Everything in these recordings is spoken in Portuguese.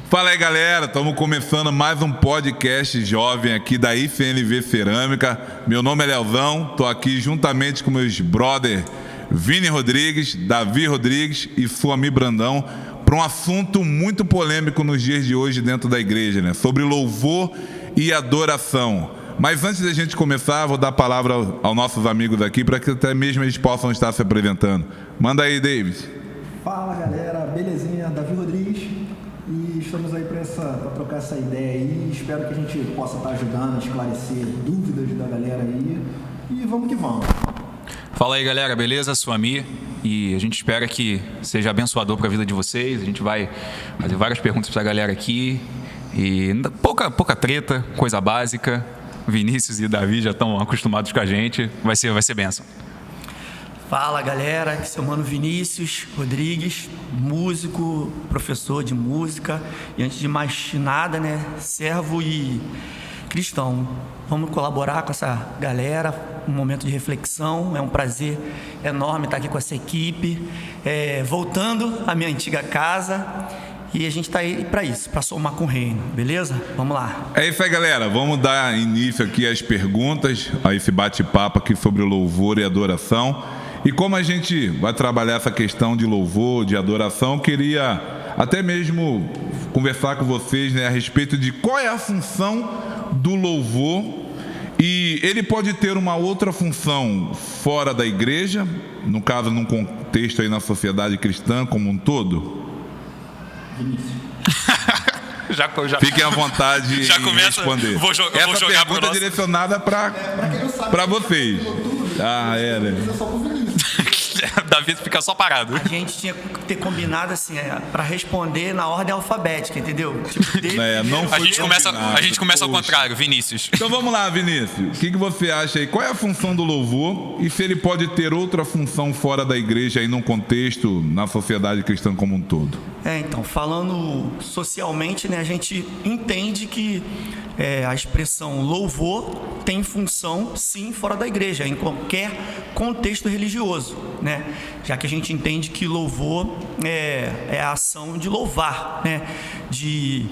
Fala aí, galera, estamos começando mais um podcast jovem aqui da IFNV Cerâmica. Meu nome é Leozão, estou aqui juntamente com meus brother Vini Rodrigues, Davi Rodrigues e Suami Brandão para um assunto muito polêmico nos dias de hoje dentro da igreja, né? Sobre louvor e adoração. Mas antes da gente começar, vou dar a palavra aos nossos amigos aqui para que até mesmo eles possam estar se apresentando. Manda aí, David. Fala, galera, belezinha? Davi Rodrigues. E estamos aí para trocar essa ideia aí. Espero que a gente possa estar ajudando a esclarecer dúvidas da galera aí. E vamos que vamos. Fala aí, galera, beleza? Suami. E a gente espera que seja abençoador para a vida de vocês. A gente vai fazer várias perguntas para a galera aqui. E pouca treta, coisa básica. Vinícius e Davi já estão acostumados com a gente. Vai ser bênção. Fala, galera, aqui é seu mano Vinícius Rodrigues, músico, professor de música e antes de mais nada, né, servo e cristão. Vamos colaborar com essa galera, um momento de reflexão, é um prazer enorme estar aqui com essa equipe, voltando à minha antiga casa. E a gente está aí para isso, para somar com o reino, beleza? Vamos lá. É isso aí, galera. Vamos dar início aqui às perguntas, a esse bate-papo aqui sobre o louvor e adoração. E como a gente vai trabalhar essa questão de louvor, de adoração, queria até mesmo conversar com vocês, né, a respeito de qual é a função do louvor. E ele pode ter uma outra função fora da igreja, no caso, num contexto aí na sociedade cristã como um todo? Já Fiquem à vontade já em começa, responder. Vou jogar Essa pergunta é direcionada para vocês. Né? Davi fica só parado. A gente tinha que ter combinado assim, para responder na ordem alfabética, entendeu? Tipo, Não foi a gente começa ao contrário, Vinícius. Então vamos lá, Vinícius. O que você acha aí? Qual é a função do louvor e se ele pode ter outra função fora da igreja aí num contexto, na sociedade cristã como um todo? Então, falando socialmente, né, a gente entende que a expressão louvor tem função, sim, fora da igreja, em qualquer contexto religioso, né? Já que a gente entende que louvor é a ação de louvar, né? De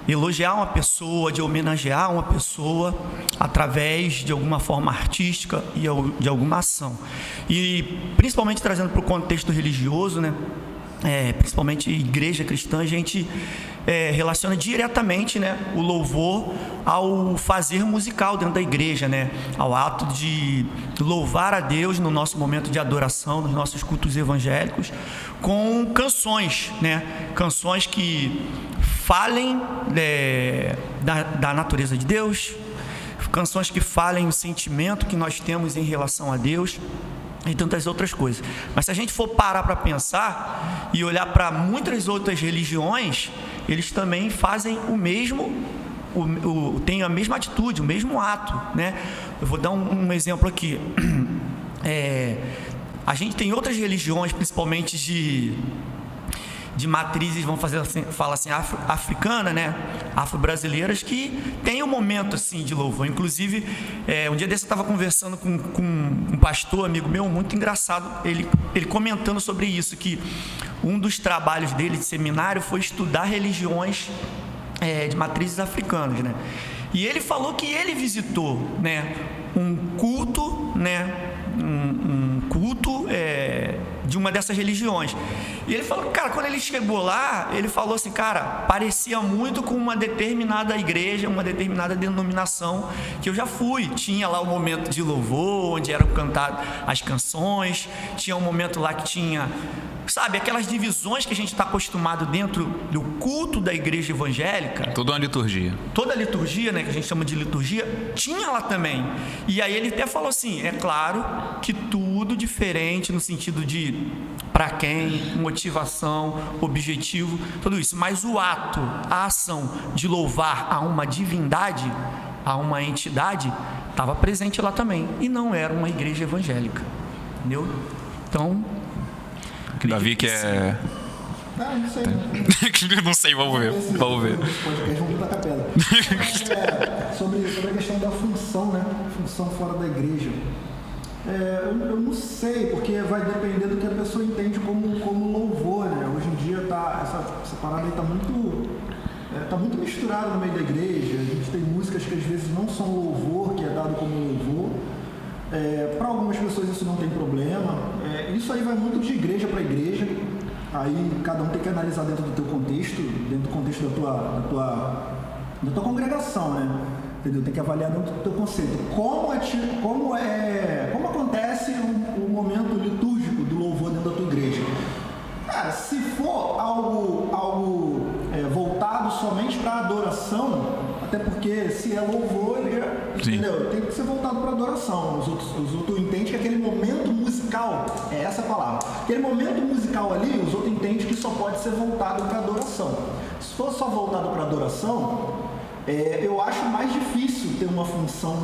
elogiar uma pessoa, de homenagear uma pessoa através de alguma forma artística e de alguma ação. E principalmente trazendo para o contexto religioso, né? Principalmente igreja cristã, a gente relaciona diretamente, né, o louvor ao fazer musical dentro da igreja, né, ao ato de louvar a Deus no nosso momento de adoração, nos nossos cultos evangélicos, com canções, né, canções que falem da natureza de Deus, canções que falem o sentimento que nós temos em relação a Deus e tantas outras coisas. Mas se a gente for parar para pensar e olhar para muitas outras religiões, eles também fazem o mesmo, têm a mesma atitude, o mesmo ato, né? Eu vou dar um exemplo aqui. A gente tem outras religiões, principalmente de matrizes, vamos falar assim, africana, né? Afro-brasileiras, que tem um momento assim de louvor. Inclusive, um dia desse eu estava conversando com um pastor, amigo meu, muito engraçado, ele comentando sobre isso, que um dos trabalhos dele de seminário foi estudar religiões de matrizes africanas, né? E ele falou que ele visitou, né, um culto, né, um culto de uma dessas religiões. E ele falou, cara, quando ele chegou lá, ele falou assim, cara, parecia muito com uma determinada igreja, uma determinada denominação que eu já fui. Tinha lá o momento de louvor, onde eram cantadas as canções, tinha um momento lá que tinha, sabe, aquelas divisões que a gente está acostumado dentro do culto da igreja evangélica. Toda uma liturgia. Toda a liturgia, né, que a gente chama de liturgia, tinha lá também. E aí ele até falou assim, é claro que tudo diferente no sentido de para quem, motivação, objetivo, tudo isso. Mas o ato, a ação de louvar a uma divindade, a uma entidade, estava presente lá também. E não era uma igreja evangélica. Entendeu? Então... Davi que é... Não sei. Não sei, vamos ver. Vamos pra capela. Sobre a questão da função, né? Função fora da igreja. Eu não sei, porque vai depender do que a pessoa entende como louvor, né? Hoje em dia essa parada aí tá muito misturada no meio da igreja. A gente tem músicas que às vezes não são louvor, que é dado como louvor. Para algumas pessoas isso não tem problema. Isso aí vai muito de igreja para igreja. Aí cada um tem que analisar dentro do teu contexto, dentro do contexto da tua congregação, né? Entendeu? Tem que avaliar dentro do teu conceito. Como acontece o momento litúrgico do louvor dentro da tua igreja? Cara, se for algo voltado somente para adoração, até porque se é louvor, ele já, entendeu? Tem que ser voltado para adoração. Os outros entendem que aquele momento musical, é essa a palavra, aquele momento musical ali, os outros entendem que só pode ser voltado para adoração. Se for só voltado para adoração, eu acho mais difícil ter uma função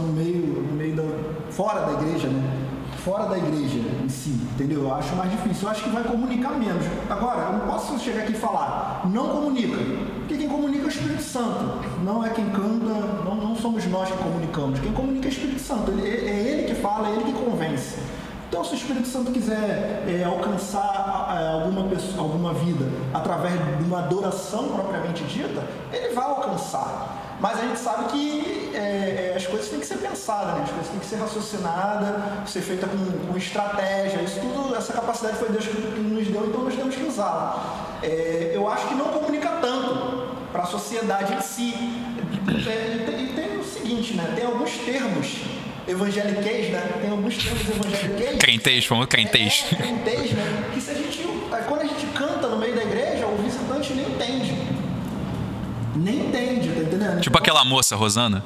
fora da igreja, né? Fora da igreja em si, entendeu? Eu acho mais difícil, eu acho que vai comunicar menos. Agora, eu não posso chegar aqui e falar, não comunica, porque quem comunica é o Espírito Santo, não é quem canta, não somos nós que comunicamos, quem comunica é o Espírito Santo, é ele que fala, é ele que convence. Então, se o Espírito Santo quiser alcançar alguma vida através de uma adoração propriamente dita, ele vai alcançar. Mas a gente sabe que as coisas têm que ser pensadas, né? As coisas têm que ser raciocinadas, ser feita com estratégia. Isso tudo, essa capacidade foi Deus que nos deu, então nós temos que usá-la. Eu acho que não comunica tanto para a sociedade em si. E tem o seguinte, né? Tem alguns termos evangeliqueis, né? Tem alguns termos evangeliqueis. Crentez, vamos crentez. Crentez, né? Que quando a gente canta no meio da igreja, o visitante nem entende. Nem entende, tá entendendo? Tipo aquela moça, Rosana.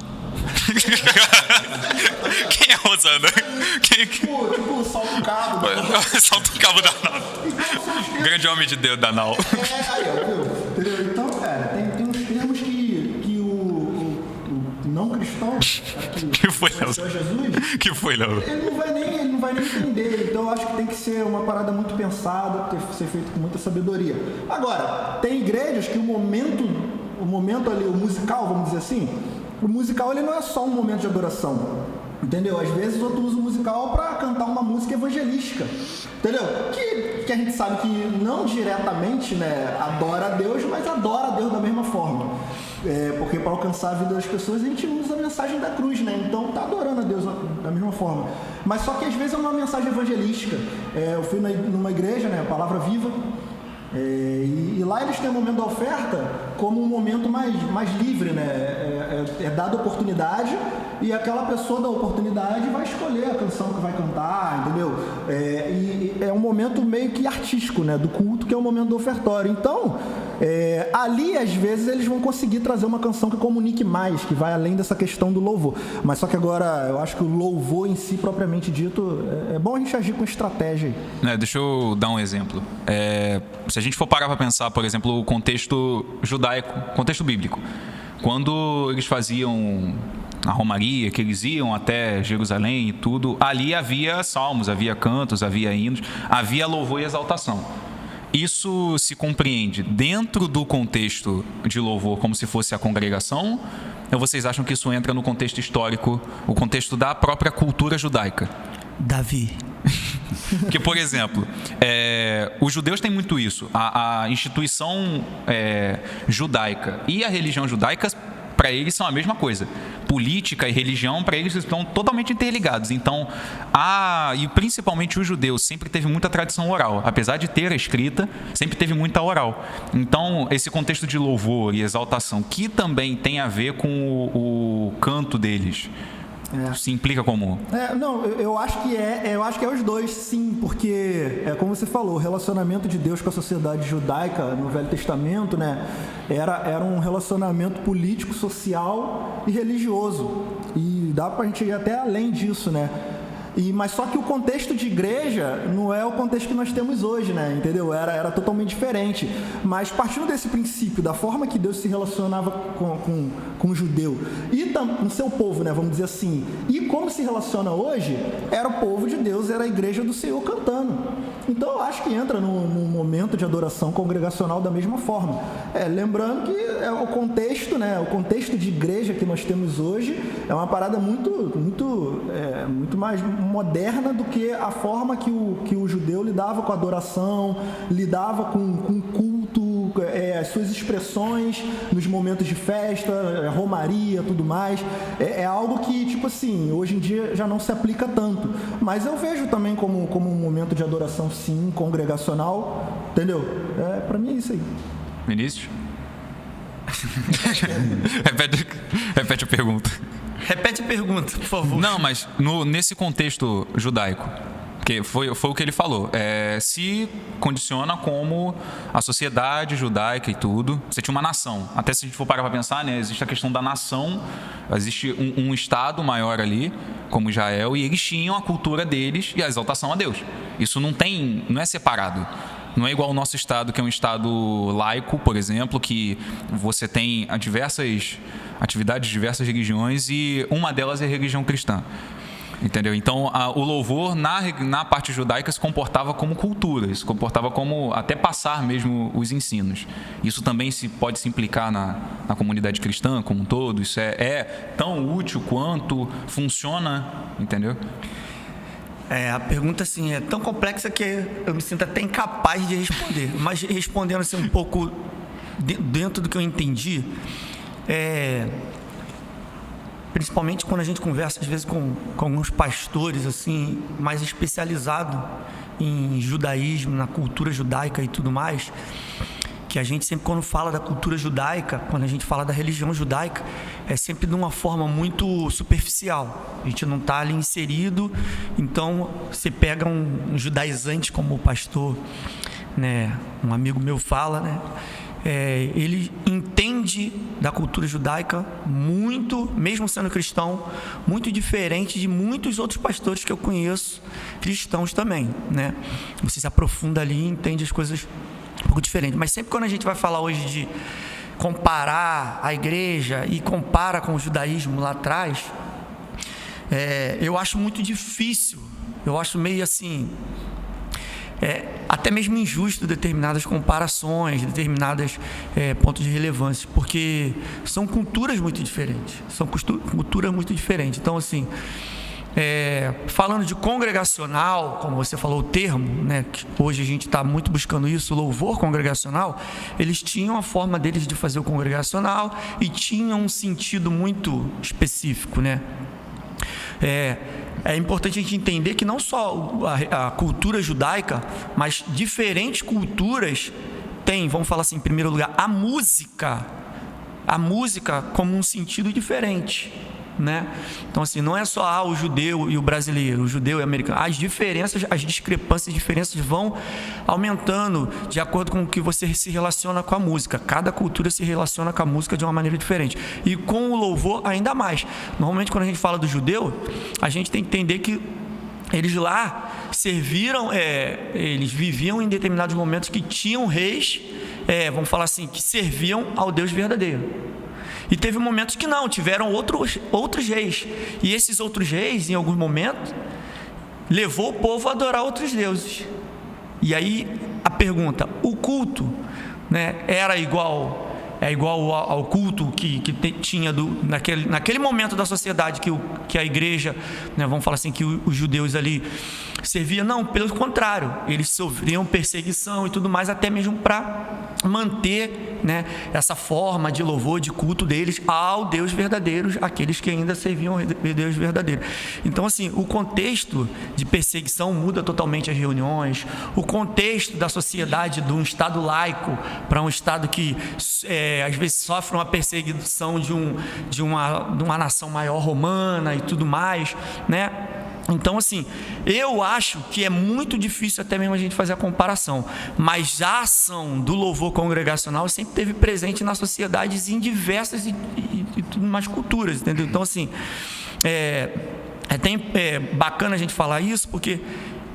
Quem é Rosana? Tipo, salto o cabo. Salto o cabo da nau. Grande homem de Deus da nau. Aí, ó, entendeu? Então, cara, tem uns termos que o não cristão, que foi, Léo? Jesus, que foi, Léo? Ele não vai nem entender. Então, eu acho que tem que ser uma parada muito pensada, tem que ser feito com muita sabedoria. Agora, tem igrejas que o momento ali, o musical, vamos dizer assim, o musical ele não é só um momento de adoração, entendeu? Às vezes outro usa o musical para cantar uma música evangelística, entendeu? Que a gente sabe que não diretamente, né, adora a Deus, mas adora a Deus da mesma forma. Porque para alcançar a vida das pessoas a gente usa a mensagem da cruz, né? Então tá adorando a Deus da mesma forma. Mas só que às vezes é uma mensagem evangelística. Eu fui numa igreja, né, Palavra Viva, e lá eles têm o momento da oferta como um momento mais livre, né? É dada oportunidade e aquela pessoa da oportunidade vai escolher a canção que vai cantar, entendeu? E é um momento meio que artístico, né? Do culto, que é o momento do ofertório. Então, ali às vezes eles vão conseguir trazer uma canção que comunique mais, que vai além dessa questão do louvor. Mas só que agora eu acho que o louvor em si, propriamente dito, é bom a gente agir com estratégia aí. Deixa eu dar um exemplo. Se a gente for parar para pensar, por exemplo, o contexto judaico, contexto bíblico, quando eles faziam a romaria, que eles iam até Jerusalém e tudo, ali havia salmos, havia cantos, havia hinos, havia louvor e exaltação. Isso se compreende dentro do contexto de louvor como se fosse a congregação, ou vocês acham que isso entra no contexto histórico, o contexto da própria cultura judaica? Davi. Porque, por exemplo, os judeus têm muito isso. A instituição judaica e a religião judaica, para eles, são a mesma coisa. Política e religião, para eles, estão totalmente interligados. Então, e principalmente os judeus, sempre teve muita tradição oral. Apesar de ter a escrita, sempre teve muita oral. Então, esse contexto de louvor e exaltação, que também tem a ver com o canto deles, se implica como? Não, eu acho que é os dois, sim, porque como você falou, o relacionamento de Deus com a sociedade judaica no Velho Testamento, né, era um relacionamento político, social e religioso, e dá pra gente ir até além disso, né? Mas só que o contexto de igreja não é o contexto que nós temos hoje, né? Entendeu? Era totalmente diferente. Mas partindo desse princípio, da forma que Deus se relacionava com o judeu e com o seu povo, né? Vamos dizer assim. E como se relaciona hoje, era o povo de Deus, era a igreja do Senhor cantando. Então eu acho que entra num momento de adoração congregacional da mesma forma. Lembrando que o contexto, né? O contexto de igreja que nós temos hoje é uma parada muito mais moderna do que a forma que o judeu lidava com a adoração, lidava com o culto, as suas expressões nos momentos de festa, romaria, tudo mais. É algo que, tipo assim, hoje em dia já não se aplica tanto. Mas eu vejo também como um momento de adoração, sim, congregacional, entendeu? Pra mim é isso aí. Vinícius? Repete a pergunta. Repete a pergunta, por favor. Não, mas nesse contexto judaico, que foi o que ele falou, se condiciona como a sociedade judaica e tudo. Você tinha uma nação. Até se a gente for parar para pensar, né, existe a questão da nação, existe um estado maior ali, como Israel, e eles tinham a cultura deles e a exaltação a Deus. Isso não é separado. Não é igual ao nosso estado, que é um estado laico, por exemplo, que você tem diversas atividades de diversas religiões e uma delas é a religião cristã. Entendeu? Então, o louvor na parte judaica se comportava como cultura, se comportava como até passar mesmo os ensinos. Isso também pode se implicar na comunidade cristã como um todo. Isso é tão útil quanto funciona, entendeu? A pergunta assim é tão complexa que eu me sinto até incapaz de responder. Mas respondendo assim um pouco dentro do que eu entendi, principalmente quando a gente conversa às vezes com alguns pastores assim mais especializados em judaísmo, na cultura judaica e tudo mais, que a gente sempre, quando fala da cultura judaica, quando a gente fala da religião judaica, é sempre de uma forma muito superficial. A gente não está ali inserido. Então, você pega um judaizante, como o pastor, né, um amigo meu fala, né, ele entende da cultura judaica muito, mesmo sendo cristão, muito diferente de muitos outros pastores que eu conheço, cristãos também, né? Você se aprofunda ali e entende as coisas um pouco diferente. Mas sempre quando a gente vai falar hoje de comparar a igreja e compara com o judaísmo lá atrás, eu acho muito difícil, eu acho meio assim, até mesmo injusto determinadas comparações, determinados pontos de relevância, porque são culturas muito diferentes, Então, assim, falando de congregacional, como você falou o termo, né, que hoje a gente está muito buscando isso, louvor congregacional, eles tinham a forma deles de fazer o congregacional e tinham um sentido muito específico, né? É importante a gente entender que não só a cultura judaica, mas diferentes culturas têm, vamos falar assim, em primeiro lugar, a música como um sentido diferente, né? Então, assim, não é só o judeu e o brasileiro, o judeu e o americano. As diferenças vão aumentando de acordo com o que você se relaciona com a música. Cada cultura se relaciona com a música de uma maneira diferente. E com o louvor, ainda mais. Normalmente, quando a gente fala do judeu, a gente tem que entender que eles lá serviram, eles viviam em determinados momentos que tinham reis, vamos falar assim, que serviam ao Deus verdadeiro. E teve momentos que não, tiveram outros reis. E esses outros reis, em alguns momentos, levou o povo a adorar outros deuses. E aí a pergunta, o culto, né, era igual ao culto que tinha naquele momento da sociedade que a igreja, né, vamos falar assim, que os judeus ali serviam? Não, pelo contrário, eles sofriam perseguição e tudo mais, até mesmo para manter, né, essa forma de louvor, de culto deles ao Deus verdadeiro, aqueles que ainda serviam ao Deus verdadeiro. Então, assim, o contexto de perseguição muda totalmente as reuniões, o contexto da sociedade de um estado laico para um estado que às vezes sofre uma perseguição de uma nação maior romana e tudo mais, né? Então, assim, eu acho que é muito difícil até mesmo a gente fazer a comparação, mas a ação do louvor congregacional sempre esteve presente nas sociedades em diversas e tudo mais culturas, entendeu? Então, assim, é bacana a gente falar isso, porque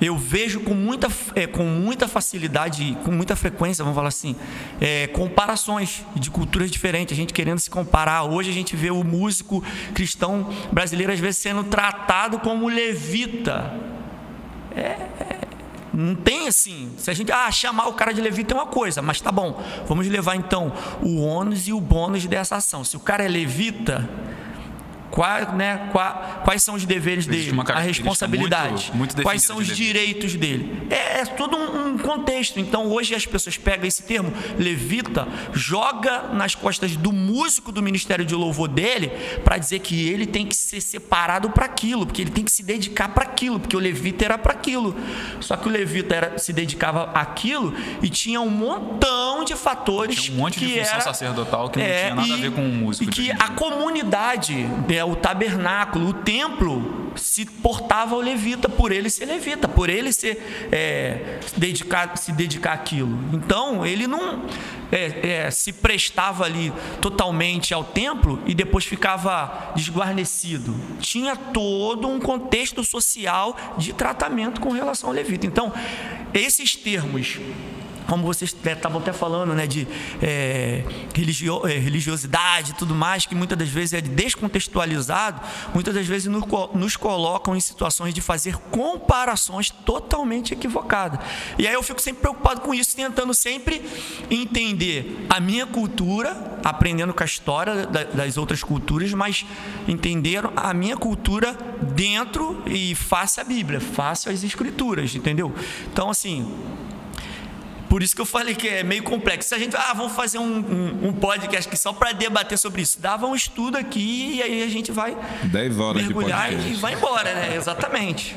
eu vejo com muita facilidade, com muita frequência, vamos falar assim, comparações de culturas diferentes, a gente querendo se comparar. Hoje a gente vê o músico cristão brasileiro às vezes sendo tratado como levita. Não tem assim, se a gente chamar o cara de levita é uma coisa, mas tá bom, vamos levar então o ônus e o bônus dessa ação. Se o cara é levita, Quais são os deveres dele, a responsabilidade, muito quais são os direitos dele. É todo um contexto. Então hoje as pessoas pegam esse termo levita, joga nas costas do músico do ministério de louvor dele para dizer que ele tem que ser separado para aquilo, porque ele tem que se dedicar para aquilo, porque o levita era para aquilo. Só que o levita se dedicava àquilo e tinha um montão de fatores, tinha um monte de função sacerdotal que não tinha nada a ver com o músico. E que a comunidade, o templo se portava ao levita por ele ser levita, por ele se dedicar àquilo. Então ele não se prestava ali totalmente ao templo e depois ficava desguarnecido. Tinha todo um contexto social de tratamento com relação ao levita. Então esses termos, como vocês estavam até falando, né, de religiosidade e tudo mais, que muitas das vezes é descontextualizado, muitas das vezes nos colocam em situações de fazer comparações totalmente equivocadas. E aí eu fico sempre preocupado com isso, tentando sempre entender a minha cultura, aprendendo com a história das outras culturas, mas entender a minha cultura dentro e face à Bíblia, face às Escrituras, entendeu? Então, assim, por isso que eu falei que é meio complexo. Se a gente, vamos fazer um podcast aqui só para debater sobre isso. Dava um estudo aqui e aí a gente vai 10 horas mergulhar de podcast e vai embora, né? Exatamente.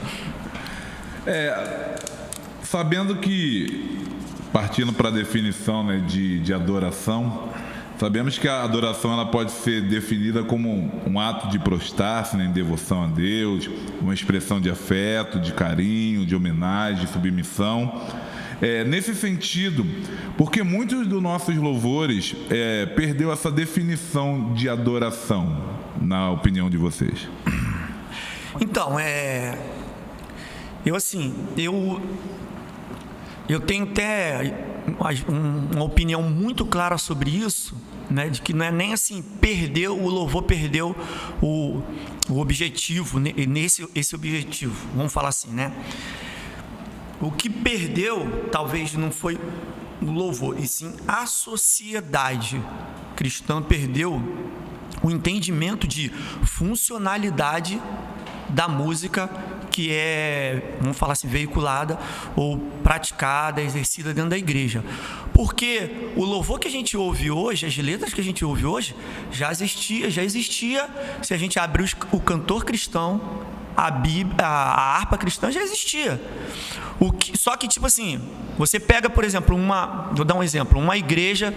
Sabendo que, partindo para a definição, né, de adoração, sabemos que a adoração ela pode ser definida como um ato de prostrar-se, né, em devoção a Deus, uma expressão de afeto, de carinho, de homenagem, de submissão. Nesse sentido, porque muitos dos nossos louvores perdeu essa definição de adoração, na opinião de vocês? Então, eu tenho até uma opinião muito clara sobre isso, né, de que não é nem assim, o louvor perdeu o objetivo, esse objetivo, vamos falar assim, né? O que perdeu, talvez não foi o louvor, e sim a sociedade cristã perdeu o entendimento de funcionalidade da música que vamos falar assim, veiculada ou praticada, exercida dentro da igreja. Porque o louvor que a gente ouve hoje, as letras que a gente ouve hoje, já existia. Se a gente abrir o cantor cristão, a Bíblia, a harpa cristã já existia. Só que, tipo assim, você pega, por exemplo, vou dar um exemplo, uma igreja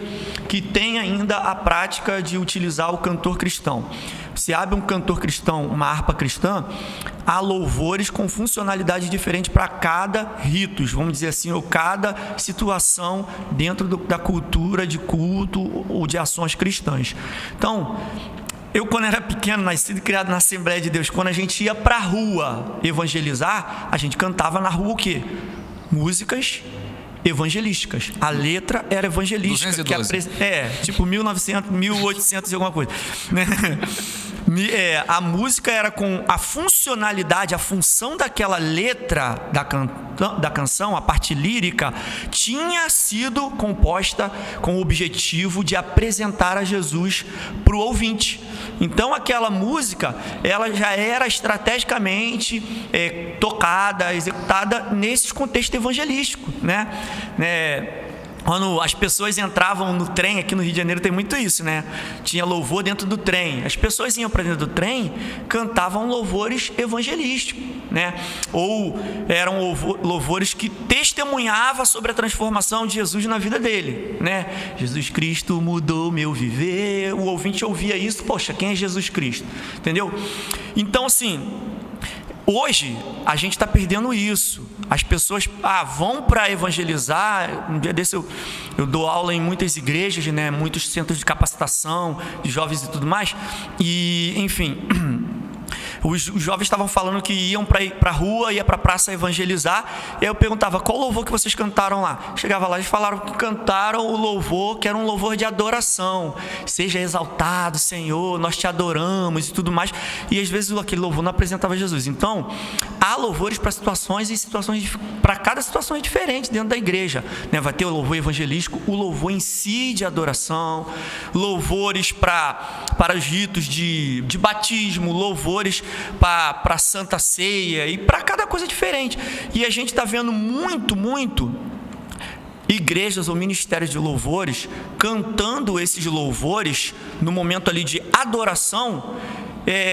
que tem ainda a prática de utilizar o cantor cristão. Você abre um cantor cristão, uma harpa cristã, há louvores com funcionalidade diferente para cada ritus, vamos dizer assim, ou cada situação dentro da cultura de culto ou de ações cristãs. Então, eu, quando era pequeno, nascido e criado na Assembleia de Deus, quando a gente ia para a rua evangelizar, a gente cantava na rua o quê? Músicas evangelísticas. A letra era evangelística. 212. Tipo 1900, 1800 e alguma coisa. A música era com a funcionalidade, a função daquela letra da canção, a parte lírica, tinha sido composta com o objetivo de apresentar a Jesus para o ouvinte. Então aquela música, ela já era estrategicamente tocada, executada nesses contextos evangelísticos, né? Quando as pessoas entravam no trem, aqui no Rio de Janeiro tem muito isso, né? Tinha louvor dentro do trem. As pessoas iam para dentro do trem, cantavam louvores evangelísticos, né? Ou eram louvores que testemunhavam sobre a transformação de Jesus na vida dele, né? Jesus Cristo mudou meu viver. O ouvinte ouvia isso, poxa, quem é Jesus Cristo? Entendeu? Então, assim, hoje a gente está perdendo isso. As pessoas vão para evangelizar. Um dia desse eu dou aula em muitas igrejas, né, muitos centros de capacitação de jovens e tudo mais. E, enfim, os jovens estavam falando que iam para a rua, ia para a praça evangelizar. E aí eu perguntava, qual louvor que vocês cantaram lá? Chegava lá, eles falaram que cantaram o louvor, que era um louvor de adoração. Seja exaltado, Senhor, nós te adoramos e tudo mais. E às vezes aquele louvor não apresentava Jesus. Então, a há louvores para situações, e situações para cada situação é diferente dentro da igreja, né? Vai ter o louvor evangelístico, o louvor em si de adoração, louvores para os ritos de batismo, louvores para a Santa Ceia, e para cada coisa diferente. E a gente está vendo muito igrejas ou ministérios de louvores cantando esses louvores no momento ali de adoração,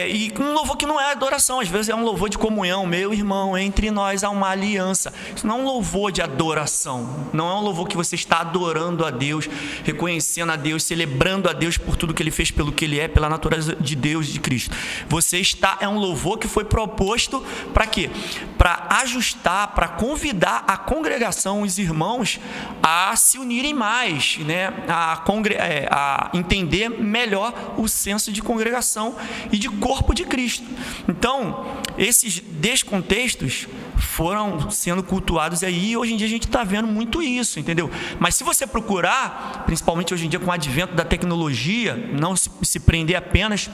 e um louvor que não é adoração, às vezes é um louvor de comunhão. Meu irmão, entre nós há uma aliança. Isso não é um louvor de adoração, não é um louvor que você está adorando a Deus, reconhecendo a Deus, celebrando a Deus por tudo que Ele fez, pelo que Ele é, pela natureza de Deus, de Cristo. É um louvor que foi proposto para quê? Para ajustar, para convidar a congregação, os irmãos, a se unirem mais, né? A entender melhor o senso de congregação e de corpo de Cristo. Então, esses descontextos foram sendo cultuados aí, e hoje em dia a gente está vendo muito isso, entendeu? Mas se você procurar, principalmente hoje em dia com o advento da tecnologia, não se prender apenas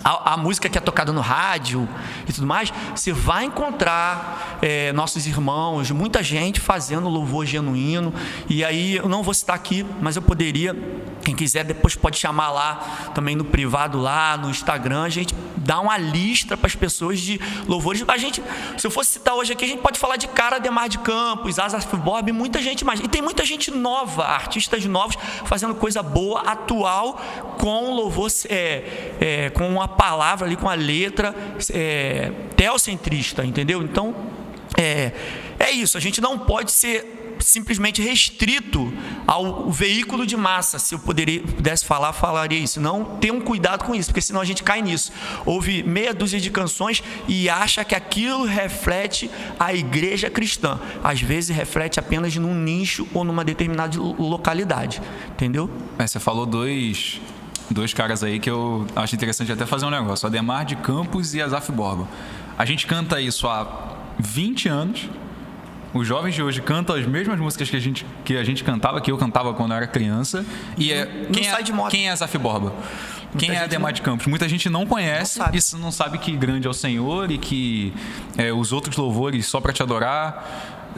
a música que é tocada no rádio e tudo mais, você vai encontrar nossos irmãos, muita gente fazendo louvor genuíno. E aí, eu não vou citar aqui, mas eu poderia, quem quiser depois pode chamar lá, também no privado lá, no Instagram, a gente dá uma lista para as pessoas de louvores. Se eu fosse citar hoje aqui, a gente pode falar de Cara Ademar de Campos, Asaf Borba, muita gente mais. E tem muita gente nova, artistas novos, fazendo coisa boa, atual, com louvor, com uma palavra ali, com a letra teocentrista, entendeu? Então, é isso. A gente não pode ser simplesmente restrito ao veículo de massa. Se eu pudesse falar, falaria isso. Não, tenham cuidado com isso, porque senão a gente cai nisso. Ouve meia dúzia de canções e acha que aquilo reflete a igreja cristã. Às vezes reflete apenas num nicho ou numa determinada localidade, entendeu? Você falou dois caras aí que eu acho interessante até fazer um negócio: Ademar de Campos e Asaf Borba. A gente canta isso há 20 anos. Os jovens de hoje cantam as mesmas músicas que a gente cantava, que eu cantava quando eu era criança. E quem é Asaf Borba? Quem é Ademar de Campos? Muita gente não conhece, não sabe que grande é o Senhor e que os outros louvores só para te adorar.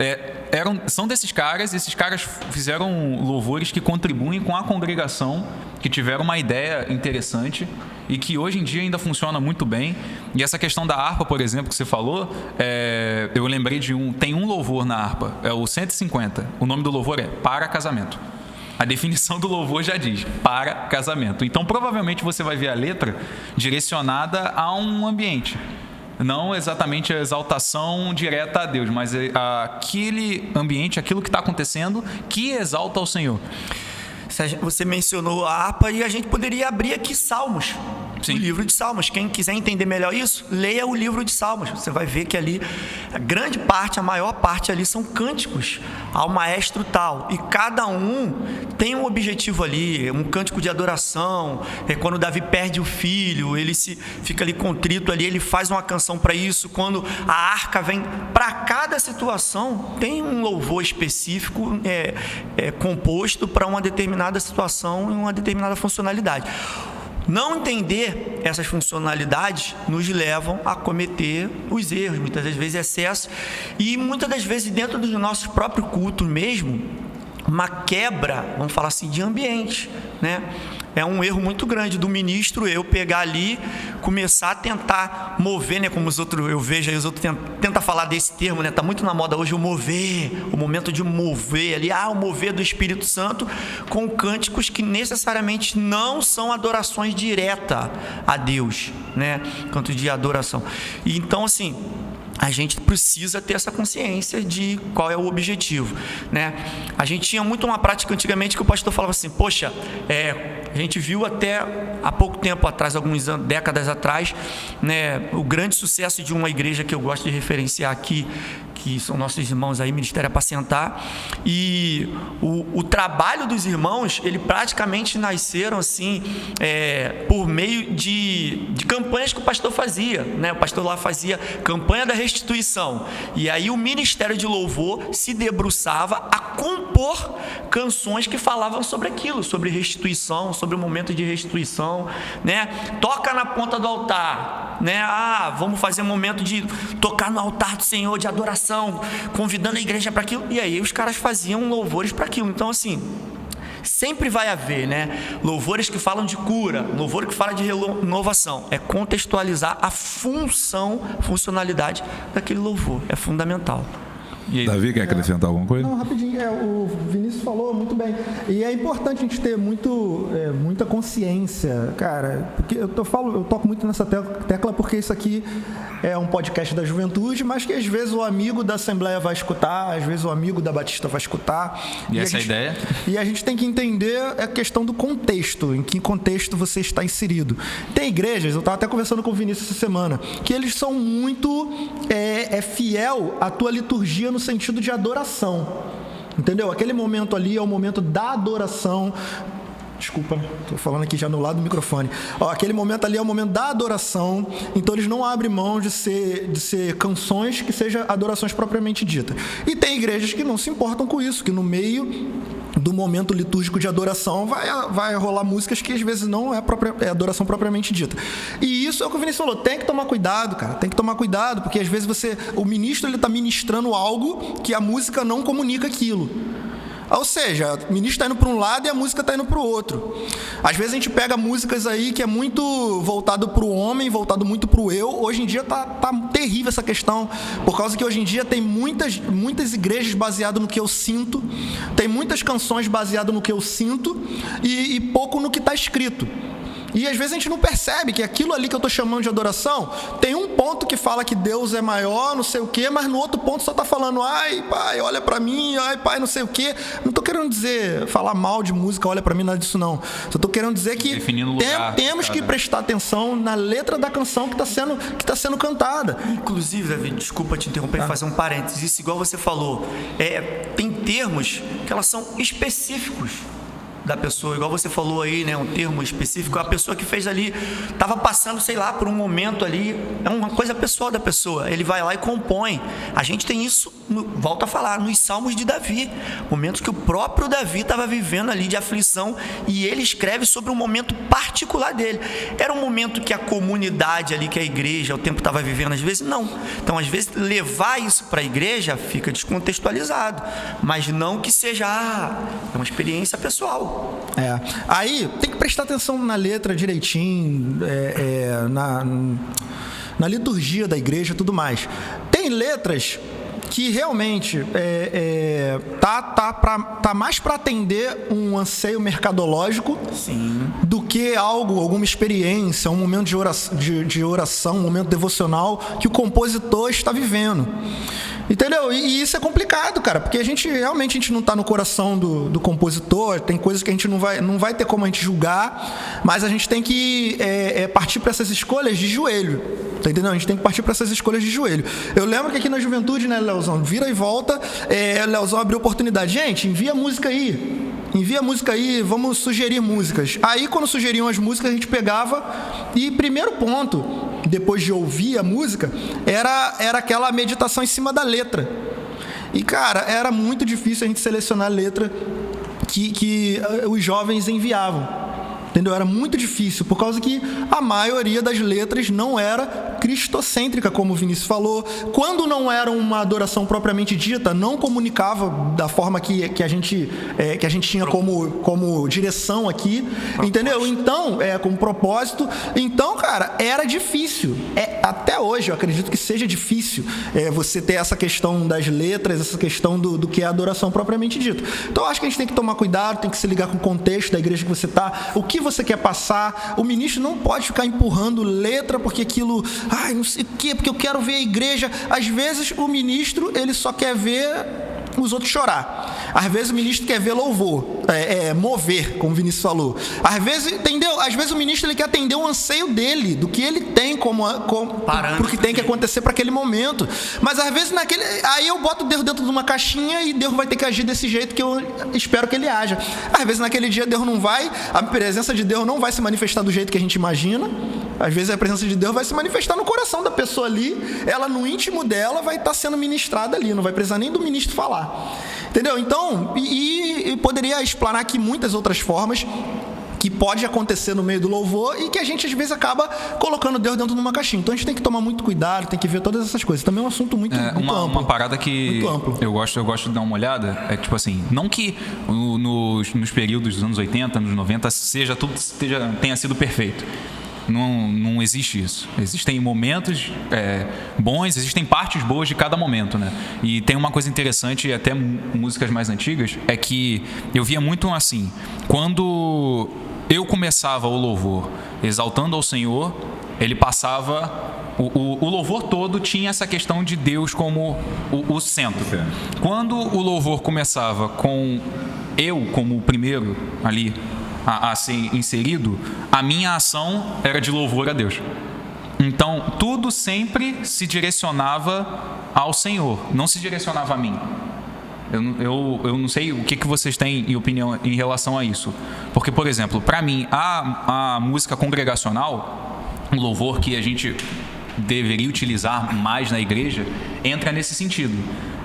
São desses caras. Esses caras fizeram louvores que contribuem com a congregação, que tiveram uma ideia interessante e que hoje em dia ainda funciona muito bem. E essa questão da harpa, por exemplo, que você falou, eu lembrei tem um louvor na harpa, é o 150. O nome do louvor é Para Casamento. A definição do louvor já diz, para casamento. Então, provavelmente você vai ver a letra direcionada a um ambiente. Não exatamente a exaltação direta a Deus, mas aquele ambiente, aquilo que está acontecendo, que exalta ao Senhor. Você mencionou a harpa e a gente poderia abrir aqui Salmos. Sim. O livro de Salmos. Quem quiser entender melhor isso, leia o livro de Salmos. Você vai ver que ali, a maior parte ali são cânticos ao maestro tal. E cada um tem um objetivo ali, um cântico de adoração. Quando Davi perde o filho, ele fica ali contrito ali, ele faz uma canção para isso. Quando a arca vem, para cada situação, tem um louvor específico composto para uma determinada situação e uma determinada funcionalidade. Não entender essas funcionalidades nos levam a cometer os erros, muitas das vezes excesso, e muitas das vezes dentro dos nossos próprios cultos mesmo, uma quebra, vamos falar assim, de ambiente, né? É um erro muito grande do ministro eu pegar ali, começar a tentar mover, né? Como os outros, eu vejo aí os outros tentam falar desse termo, né? Tá muito na moda hoje o mover, o momento de mover ali, o mover do Espírito Santo, com cânticos que necessariamente não são adorações diretas a Deus, né? Canto de adoração. E então, assim, a gente precisa ter essa consciência de qual é o objetivo, né? A gente tinha muito uma prática antigamente que o pastor falava assim, poxa, a gente viu até há pouco tempo atrás, algumas décadas atrás, né, o grande sucesso de uma igreja que eu gosto de referenciar aqui, que são nossos irmãos aí, Ministério Apacentar, e o trabalho dos irmãos, ele praticamente nasceram assim, por meio de campanhas que o pastor fazia, né? O pastor lá fazia campanha da restituição, e aí o Ministério de Louvor se debruçava a compor canções que falavam sobre aquilo, sobre restituição, sobre o momento de restituição, né? Toca na ponta do altar, né? Vamos fazer um momento de tocar no altar do Senhor, de adoração, convidando a igreja para aquilo, e aí os caras faziam louvores para aquilo. Então, assim, sempre vai haver, né, louvores que falam de cura, louvor que fala de renovação. É contextualizar a funcionalidade daquele louvor, é fundamental. Davi, quer acrescentar alguma coisa? Não, rapidinho, o Vinícius falou muito bem. E é importante a gente ter muita consciência, cara, porque eu toco muito nessa tecla porque isso aqui é um podcast da juventude, mas que às vezes o amigo da Assembleia vai escutar, às vezes o amigo da Batista vai escutar. E essa é a ideia? E a gente tem que entender a questão do contexto, em que contexto você está inserido. Tem igrejas, eu estava até conversando com o Vinícius essa semana, que eles são muito fiel à tua liturgia no sentido de adoração, entendeu? Aquele momento ali é o momento da adoração. Desculpa, estou falando aqui já no lado do microfone. Aquele momento ali é o momento da adoração, então eles não abrem mão de ser canções que sejam adorações propriamente ditas. E tem igrejas que não se importam com isso, que no meio do momento litúrgico de adoração vai rolar músicas que às vezes não é adoração propriamente dita. E isso é o que o Vinícius falou, tem que tomar cuidado, cara, tem que tomar cuidado, porque às vezes o ministro está ministrando algo que a música não comunica aquilo. Ou seja, o ministro está indo para um lado e a música está indo para o outro. Às vezes a gente pega músicas aí que é muito voltado para o homem, voltado muito para o eu. Hoje em dia tá terrível essa questão, por causa que hoje em dia tem muitas igrejas baseadas no que eu sinto, tem muitas canções baseadas no que eu sinto e pouco no que está escrito. E às vezes a gente não percebe que aquilo ali que eu estou chamando de adoração, tem um ponto que fala que Deus é maior, não sei o quê, mas no outro ponto só está falando, ai pai, olha para mim, ai pai, não sei o quê. Não estou querendo falar mal de música, olha para mim, nada disso não. Só estou querendo dizer que temos que prestar atenção na letra da canção que está sendo cantada. Inclusive, Davi, desculpa te interromper, fazer um parênteses, isso igual você falou, tem termos que elas são específicos da pessoa, igual você falou aí, né, um termo específico, a pessoa que fez ali, estava passando, sei lá, por um momento ali, é uma coisa pessoal da pessoa, ele vai lá e compõe. A gente tem isso, volto a falar, nos Salmos de Davi, momentos que o próprio Davi estava vivendo ali de aflição e ele escreve sobre um momento particular dele. Era um momento que a comunidade ali, que a igreja, o tempo estava vivendo, às vezes não. Então, às vezes, levar isso para a igreja fica descontextualizado, mas não que seja, é uma experiência pessoal. Aí tem que prestar atenção na letra direitinho, na liturgia da igreja e tudo mais. Tem letras que realmente tá mais para atender um anseio mercadológico. Sim. Do que alguma experiência, um momento de oração, um momento devocional que o compositor está vivendo. Entendeu? E isso é complicado, cara, porque a gente não está no coração do compositor, tem coisas que a gente não vai ter como a gente julgar, mas a gente tem que partir para essas escolhas de joelho, tá entendendo? A gente tem que partir para essas escolhas de joelho. Eu lembro que aqui na juventude, né, Leozão, vira e volta, Leozão abriu oportunidade, gente, envia música aí, vamos sugerir músicas. Aí quando sugeriam as músicas a gente pegava e primeiro ponto, depois de ouvir a música, era aquela meditação em cima da letra. E cara, era muito difícil a gente selecionar a letra que os jovens enviavam. Entendeu? Era muito difícil, por causa que a maioria das letras não era cristocêntrica, como o Vinícius falou. Quando não era uma adoração propriamente dita, não comunicava da forma que a gente tinha como direção aqui, entendeu? Então, como propósito. Então, cara, era difícil. Até hoje, eu acredito que seja difícil você ter essa questão das letras, essa questão do que é adoração propriamente dita. Então, eu acho que a gente tem que tomar cuidado, tem que se ligar com o contexto da igreja que você está, o que você quer passar. O ministro não pode ficar empurrando letra porque aquilo, não sei o quê, porque eu quero ver a igreja. Às vezes o ministro, ele só quer ver os outros chorar. Às vezes o ministro quer ver louvor, mover, como o Vinícius falou. Às vezes, entendeu? Às vezes o ministro ele quer atender o anseio dele, do que ele tem pro que tem que acontecer para aquele momento. Mas às vezes aí eu boto Deus dentro de uma caixinha e Deus vai ter que agir desse jeito que eu espero que ele haja. Às vezes naquele dia Deus não vai, a presença de Deus não vai se manifestar do jeito que a gente imagina. Às vezes a presença de Deus vai se manifestar no coração da pessoa ali, ela no íntimo dela vai estar sendo ministrada ali, não vai precisar nem do ministro falar. Entendeu? Então, e poderia explanar aqui muitas outras formas que pode acontecer no meio do louvor e que a gente às vezes acaba colocando Deus dentro de uma caixinha. Então a gente tem que tomar muito cuidado, tem que ver todas essas coisas. Também é um assunto muito amplo. Uma parada que eu gosto de dar uma olhada é tipo assim, não que nos períodos dos anos 80, anos 90 tenha sido perfeito. Não existe isso. Existem momentos bons, existem partes boas de cada momento, né? E tem uma coisa interessante, até músicas mais antigas, é que eu via muito assim, quando eu começava o louvor exaltando ao Senhor, ele passava... O louvor todo tinha essa questão de Deus como o centro. Quando o louvor começava com eu como o primeiro ali a ser inserido, a minha ação era de louvor a Deus. Então, tudo sempre se direcionava ao Senhor, não se direcionava a mim. Eu não sei o que vocês têm em opinião em relação a isso. Porque, por exemplo, para mim, a música congregacional, o louvor que a gente deveria utilizar mais na igreja, entra nesse sentido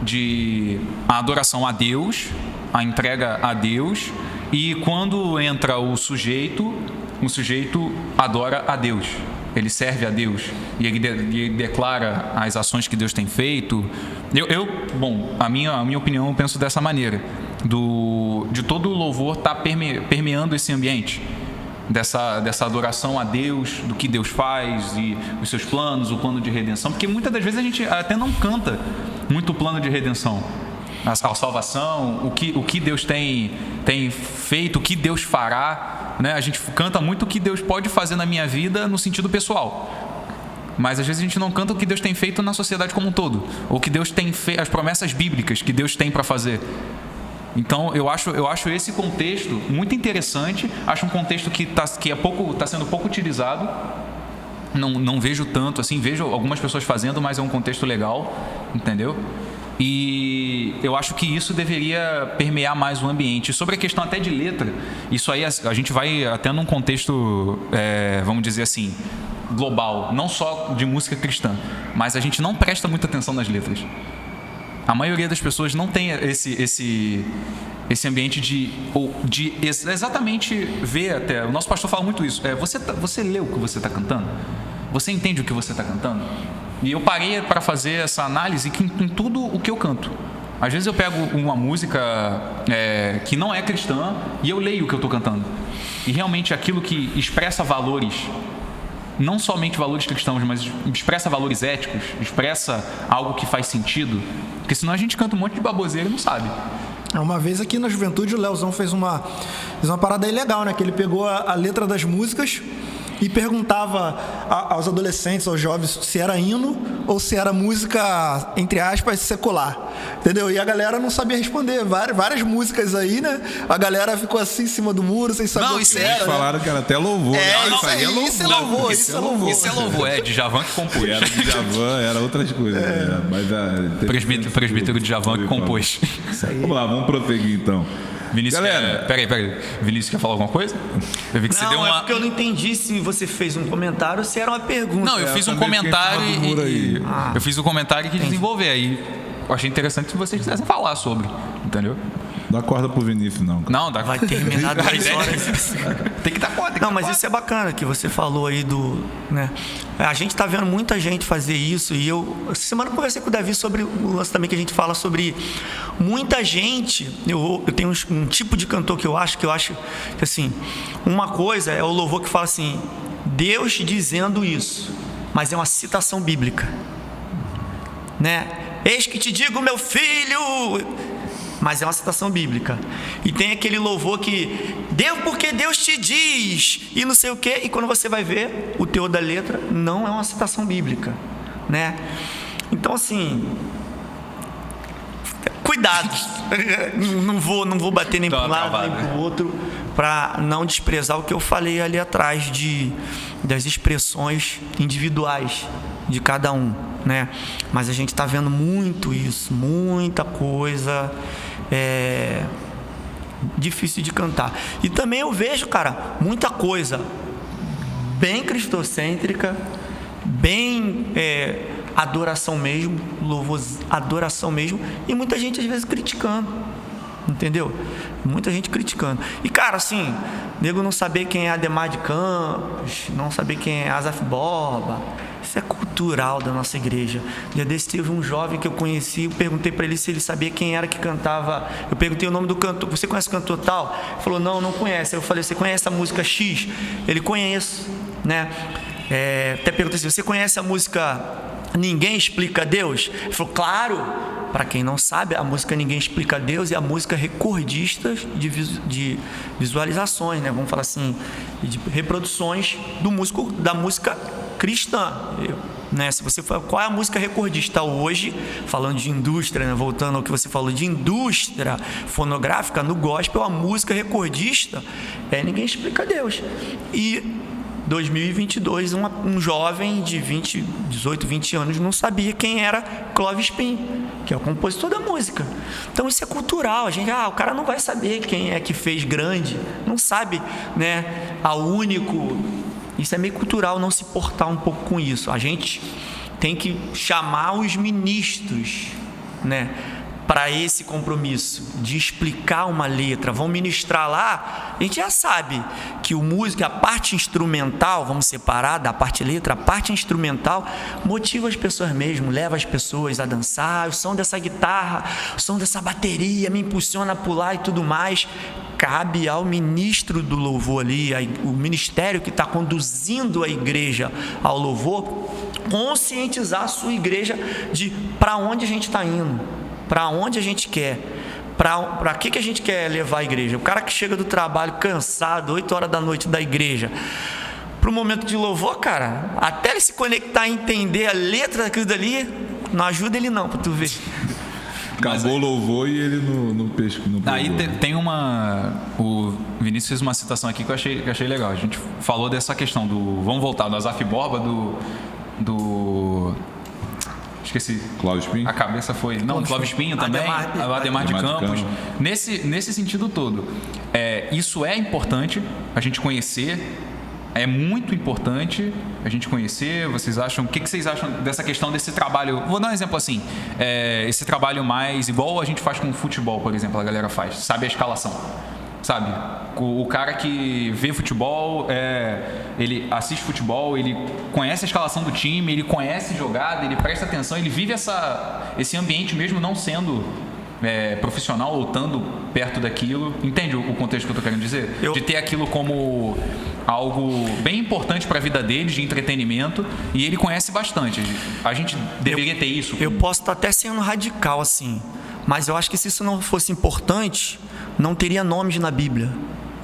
de a adoração a Deus, a entrega a Deus. E quando entra o sujeito adora a Deus, ele serve a Deus e ele declara as ações que Deus tem feito. A minha opinião, eu penso dessa maneira, de todo o louvor estar permeando esse ambiente, dessa adoração a Deus, do que Deus faz e os seus planos, o plano de redenção, porque muitas das vezes a gente até não canta muito o plano de redenção, a salvação, o que Deus tem feito, o que Deus fará, né? A gente canta muito o que Deus pode fazer na minha vida no sentido pessoal, mas às vezes a gente não canta o que Deus tem feito na sociedade como um todo, ou que Deus tem feito, as promessas bíblicas que Deus tem para fazer. Então eu acho esse contexto muito interessante, acho um contexto que está sendo pouco utilizado. Não vejo tanto assim, vejo algumas pessoas fazendo, mas é um contexto legal, entendeu? E eu acho que isso deveria permear mais o ambiente. Sobre a questão até de letra, isso aí a gente vai até num contexto, vamos dizer assim, global, não só de música cristã, mas a gente não presta muita atenção nas letras. A maioria das pessoas não tem esse ambiente de exatamente ver até. O nosso pastor fala muito isso. Você lê o que você está cantando? Você entende o que você está cantando? E eu parei para fazer essa análise em tudo o que eu canto. Às vezes eu pego uma música que não é cristã e eu leio o que eu estou cantando. E realmente aquilo que expressa valores, não somente valores cristãos, mas expressa valores éticos, expressa algo que faz sentido. Porque senão a gente canta um monte de baboseira e não sabe. Uma vez aqui na juventude o Leozão fez uma parada aí legal, né? Que ele pegou a letra das músicas e perguntava aos adolescentes, aos jovens, se era hino ou se era música, entre aspas, secular. Entendeu? E a galera não sabia responder. Várias músicas aí, né? A galera ficou assim em cima do muro, sem saber o que era. Eles falaram que era até louvor. Isso é louvor. Isso é louvor. É Djavan que compôs. Era Djavan, era outras coisas. Mas presbítero Djavan que compôs. Vamos lá, vamos prosseguir então. Vinícius, galera, peraí. Vinícius quer falar alguma coisa? Eu vi que você deu uma... é porque eu não entendi se você fez um comentário ou se era uma pergunta. Não, eu fiz um comentário eu fiz um comentário que desenvolver. Aí eu achei interessante se vocês quisessem falar sobre, entendeu? Dá corda pro Vinícius, não. Não, dá. Vai terminar 2 horas. Tem que dar corda. Não, mas isso é bacana que você falou aí né? A gente tá vendo muita gente fazer isso e essa semana eu conversei com o Davi sobre o lance também que a gente fala sobre muita gente. Eu tenho um tipo de cantor que eu acho que assim, uma coisa é o louvor que fala assim, Deus dizendo isso, mas é uma citação bíblica, né? Eis que te digo, meu filho, mas é uma citação bíblica. E tem aquele louvor que porque Deus te diz e não sei o quê, e quando você vai ver o teor da letra não é uma citação bíblica, né? Então assim, cuidado. Não vou bater nem para um lado travada. nem para o outro, para não desprezar o que eu falei ali atrás das expressões individuais de cada um, né? Mas a gente está vendo muito isso, muita coisa difícil de cantar. E também eu vejo, cara, muita coisa bem cristocêntrica, bem adoração mesmo, louvor, adoração mesmo, e muita gente às vezes criticando, entendeu? Muita gente criticando. E cara, assim, nego não saber quem é Ademar de Campos, não saber quem é Asaf Borba, isso é cultural da nossa igreja. Dia desse teve um jovem que eu conheci, eu perguntei para ele se ele sabia quem era que cantava. Eu perguntei o nome do cantor, você conhece o cantor tal? Ele falou, não conhece. Eu falei, você conhece a música X? Ele conhece, né? Até perguntei assim, você conhece a música Ninguém Explica Deus? Ele falou, claro. Para quem não sabe, a música Ninguém Explica Deus é a música recordista de visualizações, né? Vamos falar assim, de reproduções da música cristã, né? Se você for, qual é a música recordista hoje, falando de indústria, né? Voltando ao que você falou de indústria fonográfica, no gospel, a música recordista Ninguém Explica Deus. E 2022, um jovem de 18, 20 anos não sabia quem era Clovis Pim, que é o compositor da música. Então isso é cultural. A gente, o cara não vai saber quem é que fez grande, não sabe, né? Isso é meio cultural, não se portar um pouco com isso. A gente tem que chamar os ministros, né, para esse compromisso de explicar uma letra. Vão ministrar lá, a gente já sabe que a parte instrumental, vamos separar da parte letra, a parte instrumental motiva as pessoas mesmo, leva as pessoas a dançar, o som dessa guitarra, o som dessa bateria me impulsiona a pular e tudo mais. Cabe ao ministro do louvor ali, o ministério que está conduzindo a igreja ao louvor, conscientizar a sua igreja de para onde a gente está indo, para onde a gente quer, para que a gente quer levar a igreja. O cara que chega do trabalho cansado, 8 horas da noite da igreja, para o momento de louvor, cara, até ele se conectar e entender a letra daquilo dali, não ajuda ele não, para tu ver. Acabou o louvor e ele não pescou. Aí tem o Vinícius fez uma citação aqui que eu achei legal. A gente falou dessa questão vamos voltar, do Asaf Borba, esqueci. Clóvis Pinho? A cabeça foi... Não, Clóvis Pinho também. Ademar de Campos. Nesse sentido todo, isso é importante a gente conhecer. É muito importante a gente conhecer. Vocês acham... O que vocês acham dessa questão desse trabalho? Vou dar um exemplo assim. Esse trabalho mais... Igual a gente faz com o futebol, por exemplo. A galera faz. Sabe a escalação. Sabe? O cara que vê futebol, ele assiste futebol, ele conhece a escalação do time, ele conhece jogada, ele presta atenção, ele vive esse ambiente mesmo não sendo profissional ou estando perto daquilo. Entende o contexto que eu estou querendo dizer? De ter aquilo como algo bem importante para a vida dele, de entretenimento, e ele conhece bastante. A gente deveria ter isso. Eu posso estar até sendo radical assim, mas eu acho que se isso não fosse importante, não teria nomes na Bíblia.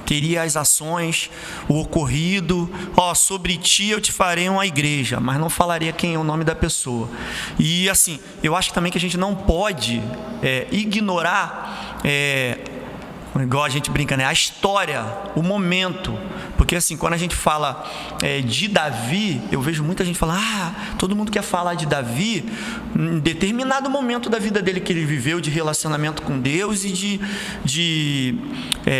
Teria as ações, o ocorrido, sobre ti eu te farei uma igreja, mas não falaria quem é o nome da pessoa. E assim, eu acho também que a gente não pode ignorar, igual a gente brinca, né? A história, o momento. Porque assim, quando a gente fala de Davi, eu vejo muita gente falar, todo mundo quer falar de Davi em determinado momento da vida dele que ele viveu, de relacionamento com Deus e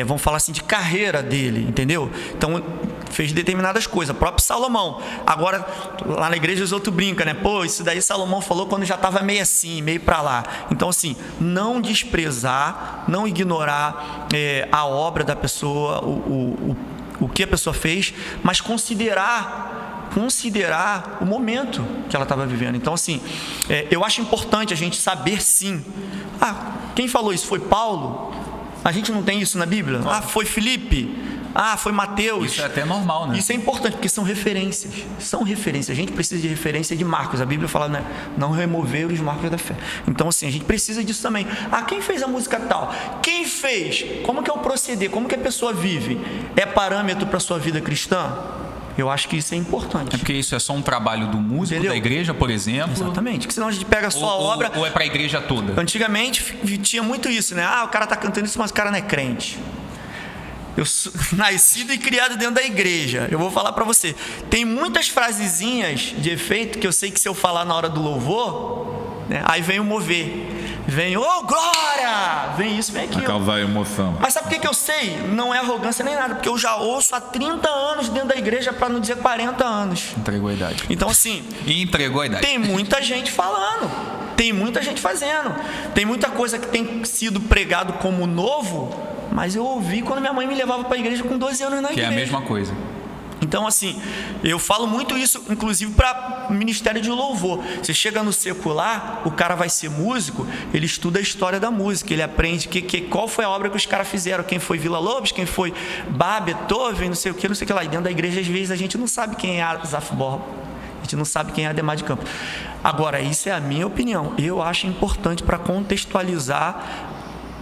vamos falar assim, de carreira dele, entendeu? Então, fez determinadas coisas, o próprio Salomão. Agora, lá na igreja os outros brincam, né? Isso daí Salomão falou quando já estava meio assim, meio para lá. Então, assim, não desprezar, não ignorar a obra da pessoa, o que a pessoa fez, mas considerar o momento que ela estava vivendo. Então, assim, eu acho importante a gente saber sim. Quem falou isso? Foi Paulo? A gente não tem isso na Bíblia? Foi Filipe? Foi Mateus? Isso é até normal, né? Isso é importante, porque são referências. São referências. A gente precisa de referência de Marcos. A Bíblia fala, né? Não remover os marcos da fé. Então, assim, a gente precisa disso também. Quem fez a música tal? Quem fez? Como que é o proceder? Como que a pessoa vive? É parâmetro para a sua vida cristã? Eu acho que isso é importante. É porque isso é só um trabalho do músico, Entendeu? da igreja, por exemplo? Exatamente, porque senão a gente pega só a obra... Ou é pra igreja toda? Antigamente tinha muito isso, né? O cara tá cantando isso, mas o cara não é crente. Eu sou nascido e criado dentro da igreja. Eu vou falar pra você. Tem muitas frasezinhas de efeito que eu sei que se eu falar na hora do louvor, né, aí vem o mover. Vem, glória! Vem isso, vem aquilo. A causar emoção. Mas sabe por que eu sei? Não é arrogância nem nada, porque eu já ouço há 30 anos dentro da igreja, para não dizer 40 anos. Entregou a idade. Então, assim... E entregou a idade. Tem muita gente falando, tem muita gente fazendo, tem muita coisa que tem sido pregado como novo, mas eu ouvi quando minha mãe me levava para a igreja com 12 anos na igreja. Que é a mesma coisa. Então, assim, eu falo muito isso, inclusive para ministério de louvor. Você chega no secular, o cara vai ser músico, ele estuda a história da música, ele aprende qual foi a obra que os caras fizeram, quem foi Villa-Lobos, quem foi Bach, Beethoven, não sei o que lá. E dentro da igreja, às vezes, a gente não sabe quem é Asaf Borba, a gente não sabe quem é Ademar de Campos. Agora, isso é a minha opinião. Eu acho importante para contextualizar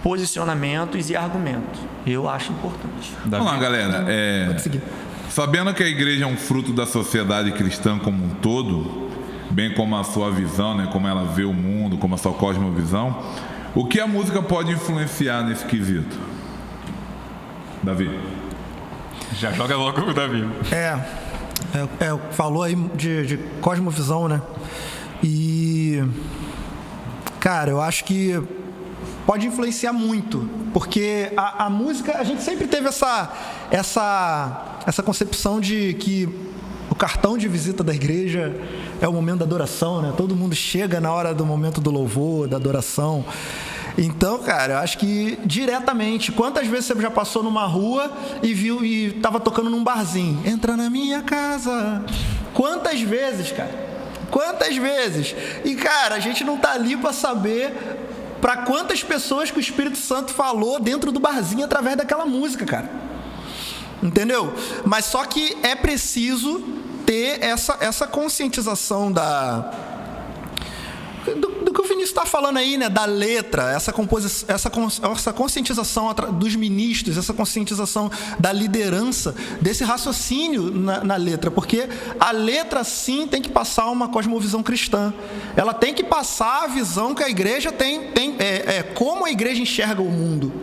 posicionamentos e argumentos. Eu acho importante. Vamos lá, galera. Pode seguir. Sabendo que a igreja é um fruto da sociedade cristã como um todo, bem como a sua visão, né, como ela vê o mundo, como a sua cosmovisão, o que a música pode influenciar nesse quesito? Davi? Já joga logo o Davi. Falou aí de cosmovisão, né? E, cara, eu acho que pode influenciar muito, porque a música, a gente sempre teve essa concepção de que o cartão de visita da igreja é o momento da adoração, né? Todo mundo chega na hora do momento do louvor, da adoração. Então, cara, eu acho que diretamente, quantas vezes você já passou numa rua e viu e tava tocando num barzinho? Entra na minha casa. Quantas vezes, cara? Quantas vezes? E, cara, a gente não tá ali para saber para quantas pessoas que o Espírito Santo falou dentro do barzinho através daquela música, cara. Entendeu? Mas só que é preciso ter essa conscientização do que o Vinícius está falando aí, né? Da letra, essa conscientização dos ministros, essa conscientização da liderança, desse raciocínio na letra, porque a letra sim tem que passar uma cosmovisão cristã. Ela tem que passar a visão que a igreja tem como a igreja enxerga o mundo.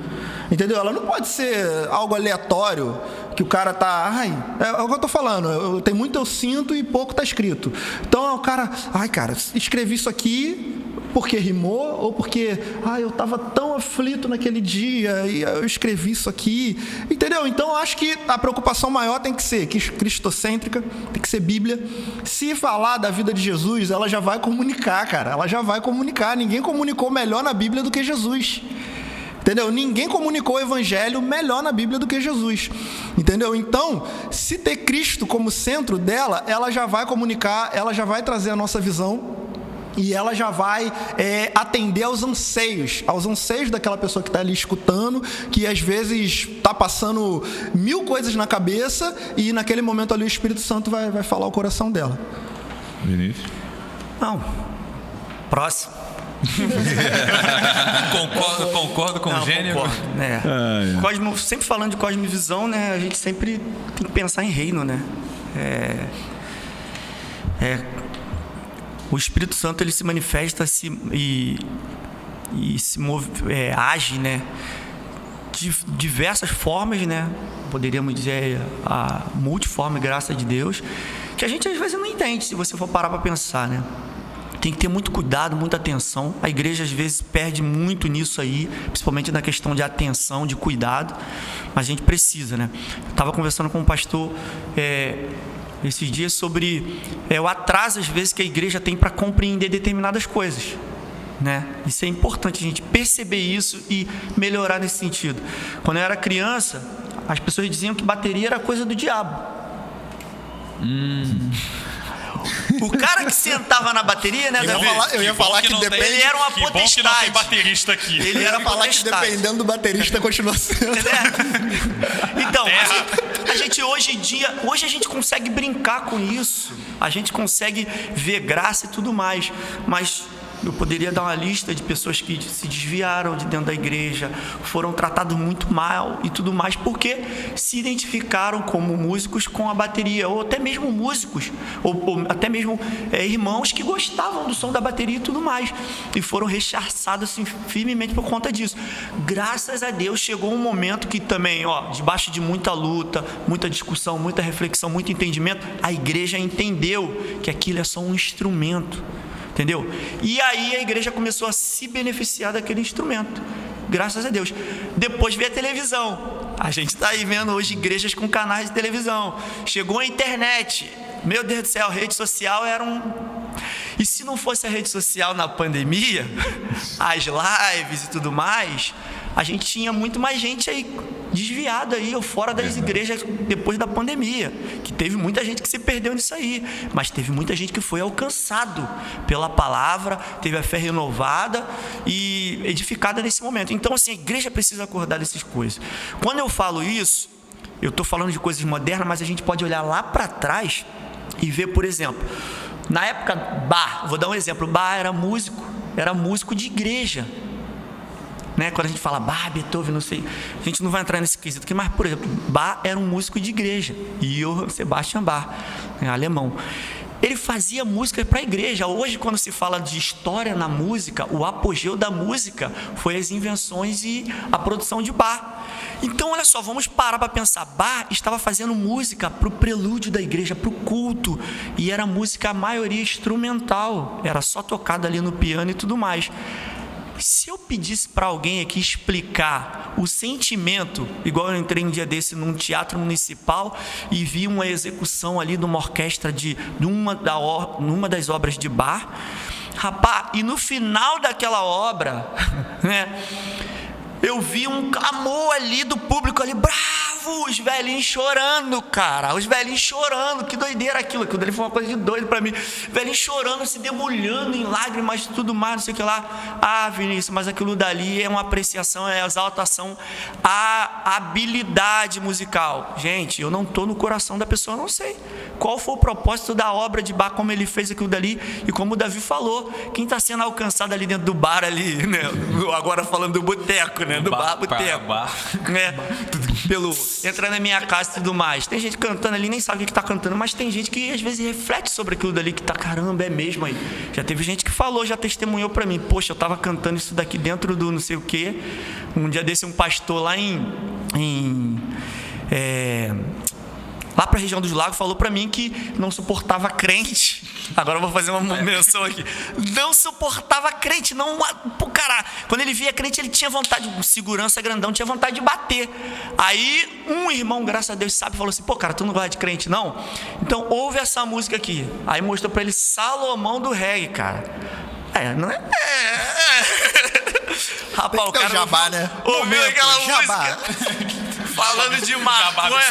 Entendeu? Ela não pode ser algo aleatório, que o cara tá... é o que eu tô falando. Tem muito eu sinto e pouco tá escrito. Então o cara... cara, escrevi isso aqui porque rimou ou porque... eu tava tão aflito naquele dia e eu escrevi isso aqui. Entendeu? Então eu acho que a preocupação maior tem que ser cristocêntrica, tem que ser Bíblia. Se falar da vida de Jesus, ela já vai comunicar, cara. Ela já vai comunicar. Ninguém comunicou melhor na Bíblia do que Jesus. Entendeu? Ninguém comunicou o evangelho melhor na Bíblia do que Jesus. Entendeu? Então, se ter Cristo como centro dela, ela já vai comunicar, ela já vai trazer a nossa visão e ela já vai atender aos anseios daquela pessoa que está ali escutando, que às vezes está passando 1000 coisas na cabeça e naquele momento ali o Espírito Santo vai falar o coração dela. Vinícius? Não. Próximo. Concordo com o gênero. Sempre falando de cosmovisão, né? A gente sempre tem que pensar em reino, né? O Espírito Santo, ele se manifesta e se move, age, né? De diversas formas, né? Poderíamos dizer a multiforme graça de Deus, que a gente às vezes não entende, se você for parar para pensar, né? Tem que ter muito cuidado, muita atenção. A igreja às vezes perde muito nisso aí, principalmente na questão de atenção, de cuidado, mas a gente precisa, né? Eu estava conversando com um pastor esses dias sobre o atraso às vezes que a igreja tem para compreender determinadas coisas, né? Isso é importante, a gente perceber isso e melhorar nesse sentido. Quando eu era criança, as pessoas diziam que bateria era coisa do diabo. O cara que sentava na bateria, né? Eu ia falar que depende. Ele era uma potestade. Bom que não tem baterista aqui. Ele ia falar que dependendo do baterista continua sendo. Então, a gente hoje em dia, a gente consegue brincar com isso. A gente consegue ver graça e tudo mais. Mas eu poderia dar uma lista de pessoas que se desviaram de dentro da igreja, foram tratados muito mal e tudo mais, porque se identificaram como músicos com a bateria, ou até mesmo músicos, ou até mesmo irmãos que gostavam do som da bateria e tudo mais, e foram rechaçados assim, firmemente por conta disso. Graças a Deus chegou um momento que também, debaixo de muita luta, muita discussão, muita reflexão, muito entendimento, a igreja entendeu que aquilo é só um instrumento, entendeu? E aí a igreja começou a se beneficiar daquele instrumento, graças a Deus. Depois veio a televisão. A gente está aí vendo hoje igrejas com canais de televisão. Chegou a internet. Meu Deus do céu, rede social era E se não fosse a rede social na pandemia, as lives e tudo mais, a gente tinha muito mais gente aí desviada aí ou fora das igrejas depois da pandemia, que teve muita gente que se perdeu nisso aí, mas teve muita gente que foi alcançado pela palavra, teve a fé renovada e edificada nesse momento. Então assim, a igreja precisa acordar dessas coisas. Quando eu falo isso, eu estou falando de coisas modernas, mas a gente pode olhar lá para trás e ver, por exemplo, na época Bach, vou dar um exemplo, Bach era músico de igreja, né? Quando a gente fala Bach, Beethoven, não sei, a gente não vai entrar nesse quesito aqui, mas, por exemplo, Bach era um músico de igreja, e Johann Sebastian Bach, alemão. Ele fazia música para a igreja. Hoje, quando se fala de história na música, o apogeu da música foi as invenções e a produção de Bach. Então, olha só, vamos parar para pensar. Bach estava fazendo música para o prelúdio da igreja, para o culto, e era música, a maioria, instrumental, era só tocada ali no piano e tudo mais. Se eu pedisse para alguém aqui explicar o sentimento, igual eu entrei um dia desse num teatro municipal e vi uma execução ali de uma orquestra numa das obras de Bach, rapaz, e no final daquela obra, né, eu vi um clamor ali do público ali, bravo, os velhinhos chorando, cara, os velhinhos chorando, que doideira aquilo ali foi uma coisa de doido pra mim, velhinhos chorando, se debulhando em lágrimas e tudo mais, não sei o que lá. Ah, Vinícius, mas aquilo dali é uma apreciação, é exaltação à habilidade musical. Gente, eu não estou no coração da pessoa, eu não sei qual foi o propósito da obra de Bach, como ele fez aquilo dali, e como o Davi falou, quem está sendo alcançado ali dentro do bar ali, né? Agora falando do boteco, né? Do bar, boteco, né? Entra na minha casa e tudo mais. Tem gente cantando ali, nem sabe o que está cantando, mas tem gente que às vezes reflete sobre aquilo dali, que tá, caramba, é mesmo aí. Já teve gente que falou, já testemunhou para mim, poxa, eu estava cantando isso daqui dentro do não sei o quê. Um dia desse, um pastor lá lá para a região dos lagos falou para mim que não suportava crente. Agora eu vou fazer uma menção aqui. Não suportava crente, não, pô, cara, quando ele via crente ele tinha vontade, segurança grandão, tinha vontade de bater. Aí um irmão, graças a Deus, sabe, falou assim, pô, cara, tu não gosta de crente não? Então ouve essa música aqui. Aí mostrou para ele Salomão do reggae, cara. Não é? Rapaz, o cara jabá, né? Ouviu aquela jabá. música falando de maconha,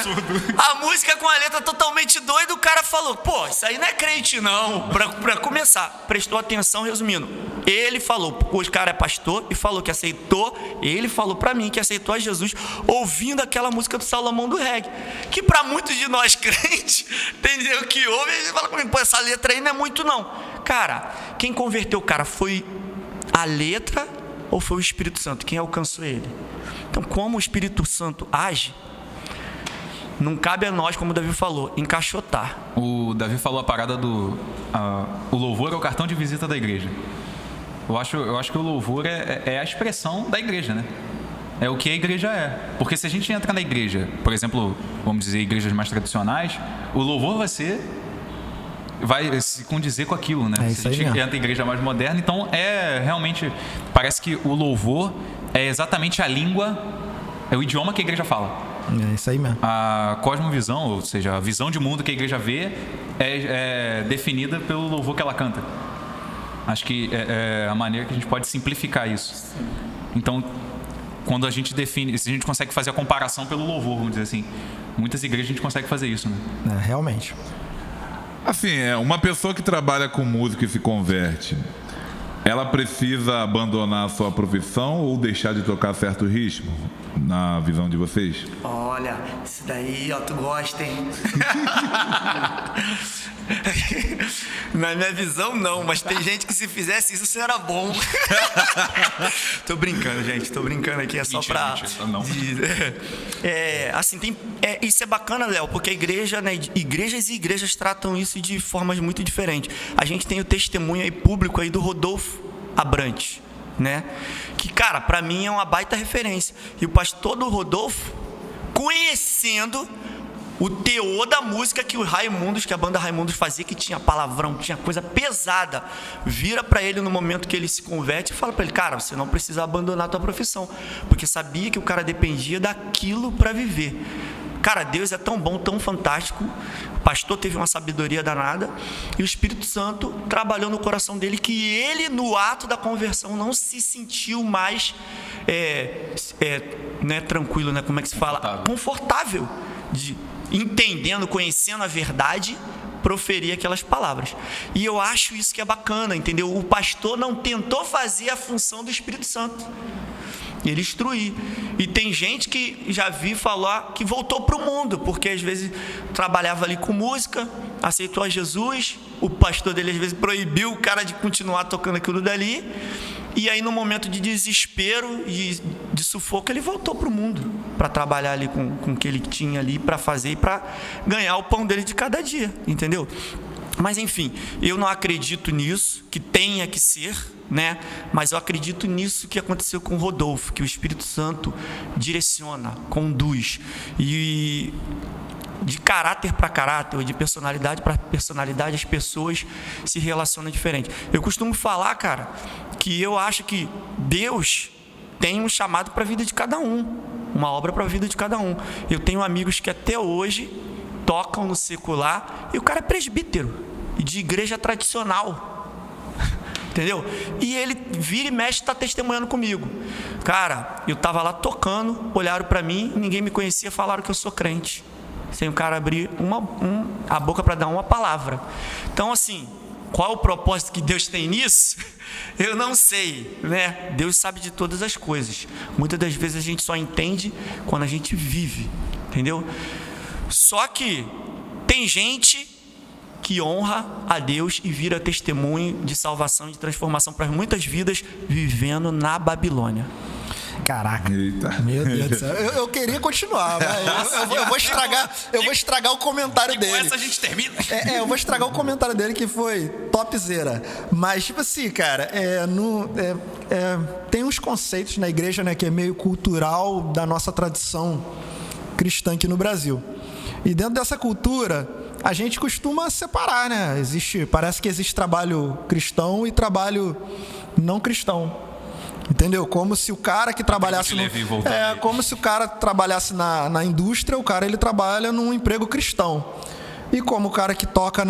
a música com a letra totalmente doida, o cara falou, pô, isso aí não é crente não. Pra começar, prestou atenção, resumindo, ele falou, o cara é pastor e falou que aceitou, ele falou pra mim que aceitou a Jesus ouvindo aquela música do Salomão do reggae, que pra muitos de nós crentes, entendeu, que ouve, e fala comigo, pô, essa letra aí não é muito não. Cara, quem converteu o cara foi a letra ou foi o Espírito Santo? Quem alcançou ele? Então, como o Espírito Santo age, não cabe a nós, como o Davi falou, encaixotar. O Davi falou a parada do... o louvor é o cartão de visita da igreja. Eu acho que o louvor é a expressão da igreja, né? É o que a igreja é. Porque se a gente entra na igreja, por exemplo, vamos dizer, igrejas mais tradicionais, o louvor vai se condizer com aquilo, né? Se a gente entra em igreja mais moderna, então realmente, parece que o louvor é exatamente a língua, é o idioma que a igreja fala. É isso aí mesmo. A cosmovisão, ou seja, a visão de mundo que a igreja vê é definida pelo louvor que ela canta. Acho que é a maneira que a gente pode simplificar isso. Então, quando a gente define, se a gente consegue fazer a comparação pelo louvor, vamos dizer assim, muitas igrejas a gente consegue fazer isso, né? Realmente. Assim, uma pessoa que trabalha com música e se converte, ela precisa abandonar a sua profissão ou deixar de tocar certo ritmo, na visão de vocês? Olha, isso daí, ó, tu gosta, hein? Na minha visão, não, mas tem gente que se fizesse isso era bom. Tô brincando, gente, tô brincando aqui, é só pra... Mentira, não. Assim, isso é bacana, Léo, porque a igreja, né, igrejas e igrejas tratam isso de formas muito diferentes. A gente tem o testemunho aí público aí do Rodolfo Abrantes, né? Que, cara, pra mim é uma baita referência. E o pastor do Rodolfo, conhecendo o teor da música que a banda Raimundos fazia, que tinha palavrão, tinha coisa pesada, vira para ele no momento que ele se converte e fala para ele: cara, você não precisa abandonar a tua profissão, porque sabia que o cara dependia daquilo para viver. Cara, Deus é tão bom, tão fantástico. O pastor teve uma sabedoria danada e o Espírito Santo trabalhou no coração dele, que ele, no ato da conversão, não se sentiu mais né, tranquilo, né? Como é que se fala? Confortável, entendendo, conhecendo a verdade, proferir aquelas palavras. E eu acho isso que é bacana, entendeu? O pastor não tentou fazer a função do Espírito Santo, ele instruir. E tem gente que já vi falar que voltou para o mundo, porque às vezes trabalhava ali com música, aceitou a Jesus, o pastor dele às vezes proibiu o cara de continuar tocando aquilo dali, e aí no momento de desespero e de sufoco ele voltou para o mundo, para trabalhar ali com o que ele tinha ali para fazer e para ganhar o pão dele de cada dia, entendeu? Mas enfim, eu não acredito nisso, que tenha que ser, né? Mas eu acredito nisso que aconteceu com o Rodolfo, que o Espírito Santo direciona, conduz, e de caráter para caráter, ou de personalidade para personalidade, as pessoas se relacionam diferente. Eu costumo falar, cara, que eu acho que Deus tem um chamado para a vida de cada um, uma obra para a vida de cada um. Eu tenho amigos que até hoje tocam no secular e o cara é presbítero de igreja tradicional, entendeu? E ele vira e mexe, está testemunhando comigo. Cara, eu estava lá tocando, olharam para mim, ninguém me conhecia, falaram que eu sou crente, sem o cara abrir a boca para dar uma palavra. Então, assim, qual o propósito que Deus tem nisso? Eu não sei, né? Deus sabe de todas as coisas. Muitas das vezes a gente só entende quando a gente vive, entendeu? Só que tem gente que honra a Deus e vira testemunho de salvação e de transformação para muitas vidas vivendo na Babilônia. Caraca. Eita. Meu Deus do céu. Eu queria continuar, mas eu vou estragar o comentário dele. Com essa a gente termina. Eu vou estragar o comentário dele, que foi topzera. Mas, tipo assim, cara, tem uns conceitos na igreja, né, que é meio cultural da nossa tradição cristã aqui no Brasil. E dentro dessa cultura, a gente costuma separar, né? Parece que existe trabalho cristão e trabalho não cristão. Entendeu? Como se o cara que trabalhasse como se o cara trabalhasse na indústria, o cara ele trabalha num emprego cristão. E como o cara que toca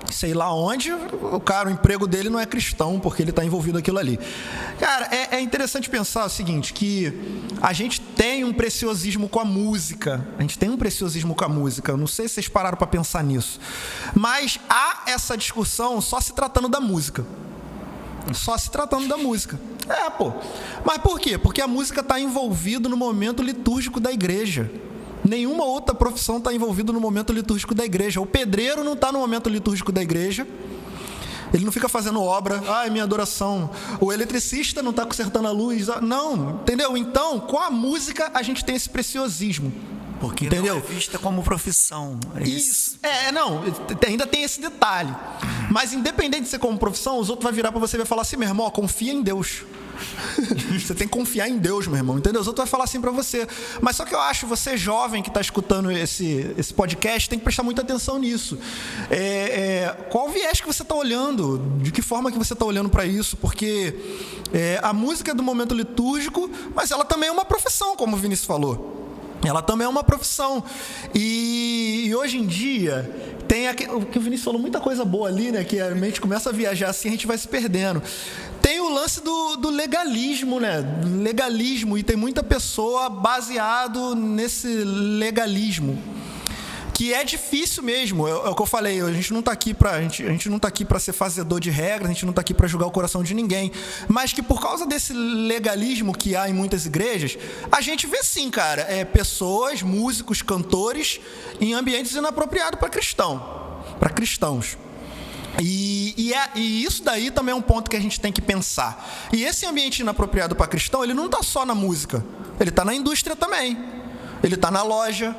sei lá onde, o emprego dele não é cristão, porque ele está envolvido naquilo ali. Cara, é interessante pensar o seguinte, que a gente tem um preciosismo com a música. Eu não sei se vocês pararam para pensar nisso. Mas há essa discussão só se tratando da música. Mas por quê? Porque a música está envolvida no momento litúrgico da igreja. Nenhuma outra profissão está envolvida no momento litúrgico da igreja. O pedreiro não está no momento litúrgico da igreja. Ele não fica fazendo obra, minha adoração. O eletricista não está consertando a luz. Não, entendeu? Então, com a música, a gente tem esse preciosismo. Porque entendeu? Não é vista como profissão. Isso. Ainda tem esse detalhe. Mas independente de ser como profissão, os outros vão virar para você e vai falar assim: meu irmão, confia em Deus. Você tem que confiar em Deus, meu irmão, entendeu? Os outros vão falar assim para você. Mas só que eu acho, você jovem que está escutando esse podcast, tem que prestar muita atenção nisso. Qual viés que você está olhando? De que forma que você está olhando para isso? Porque a música é do momento litúrgico, mas ela também é uma profissão, como o Vinícius falou. Ela também é uma profissão. E hoje em dia tem o que o Vinícius falou, muita coisa boa ali, né? Que a mente começa a viajar assim, a gente vai se perdendo. Tem o lance do legalismo, né? Legalismo, e tem muita pessoa baseado nesse legalismo, que é difícil mesmo. É o que eu falei, a gente não está aqui para ser fazedor de regras, a gente não está aqui para julgar o coração de ninguém, mas que por causa desse legalismo que há em muitas igrejas, a gente vê sim, cara, pessoas, músicos, cantores em ambientes inapropriados para cristãos. E isso daí também é um ponto que a gente tem que pensar. E esse ambiente inapropriado para cristão, ele não está só na música, ele está na indústria também, ele está na loja,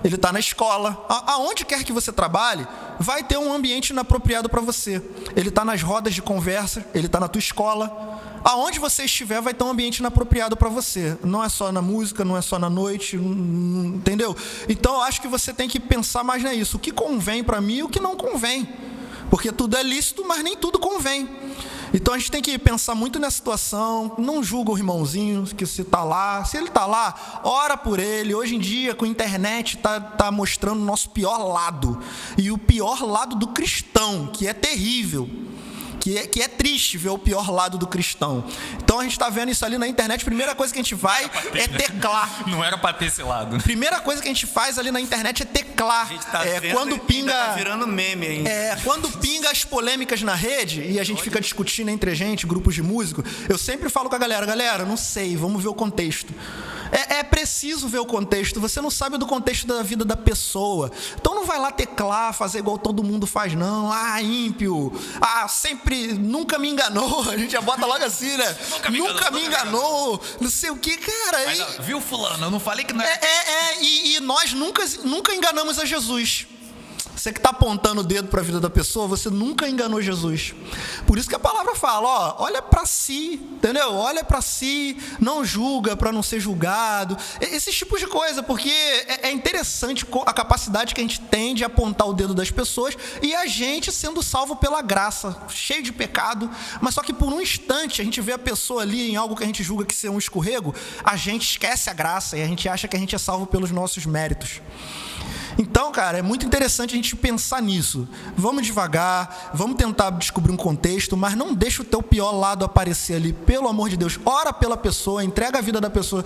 ele está na escola. Aonde quer que você trabalhe, vai ter um ambiente inapropriado para você. Ele está nas rodas de conversa, ele está na tua escola. Aonde você estiver, vai ter um ambiente inapropriado para você. Não é só na música, não é só na noite, entendeu? Então, eu acho que você tem que pensar mais nisso. O que convém para mim e o que não convém. Porque tudo é lícito, mas nem tudo convém. Então a gente tem que pensar muito nessa situação. Não julga o irmãozinho que se está lá. Se ele está lá, ora por ele. Hoje em dia, com a internet, tá mostrando o nosso pior lado. E o pior lado do cristão, que é terrível. Que é triste ver o pior lado do cristão. Então a gente está vendo isso ali na internet. Primeira coisa que a gente vai é teclar. Não era para ter esse lado. Primeira coisa que a gente faz ali na internet é teclar. A gente tá vendo quando pinga, tá virando meme ainda. Quando pinga as polêmicas na rede e a gente fica discutindo entre a gente, grupos de músicos, eu sempre falo com a galera, não sei, vamos ver o contexto. É preciso ver o contexto. Você não sabe do contexto da vida da pessoa. Então não vai lá teclar, fazer igual todo mundo faz, não. Ímpio. Sempre, nunca me enganou. A gente já bota logo assim, né? Nunca me enganou. Não sei o que, cara. Mas, viu, fulano? Eu não falei que não é. E nós nunca enganamos a Jesus. Você que está apontando o dedo para a vida da pessoa, você nunca enganou Jesus. Por isso que a palavra fala, olha para si, entendeu? Olha para si, não julga para não ser julgado. Esses tipos de coisa, porque é interessante a capacidade que a gente tem de apontar o dedo das pessoas e a gente sendo salvo pela graça, cheio de pecado, mas só que por um instante a gente vê a pessoa ali em algo que a gente julga que ser um escorrego, a gente esquece a graça e a gente acha que a gente é salvo pelos nossos méritos. Então, cara, é muito interessante a gente pensar nisso. Vamos devagar, vamos tentar descobrir um contexto, mas não deixa o teu pior lado aparecer ali. Pelo amor de Deus, ora pela pessoa, entrega a vida da pessoa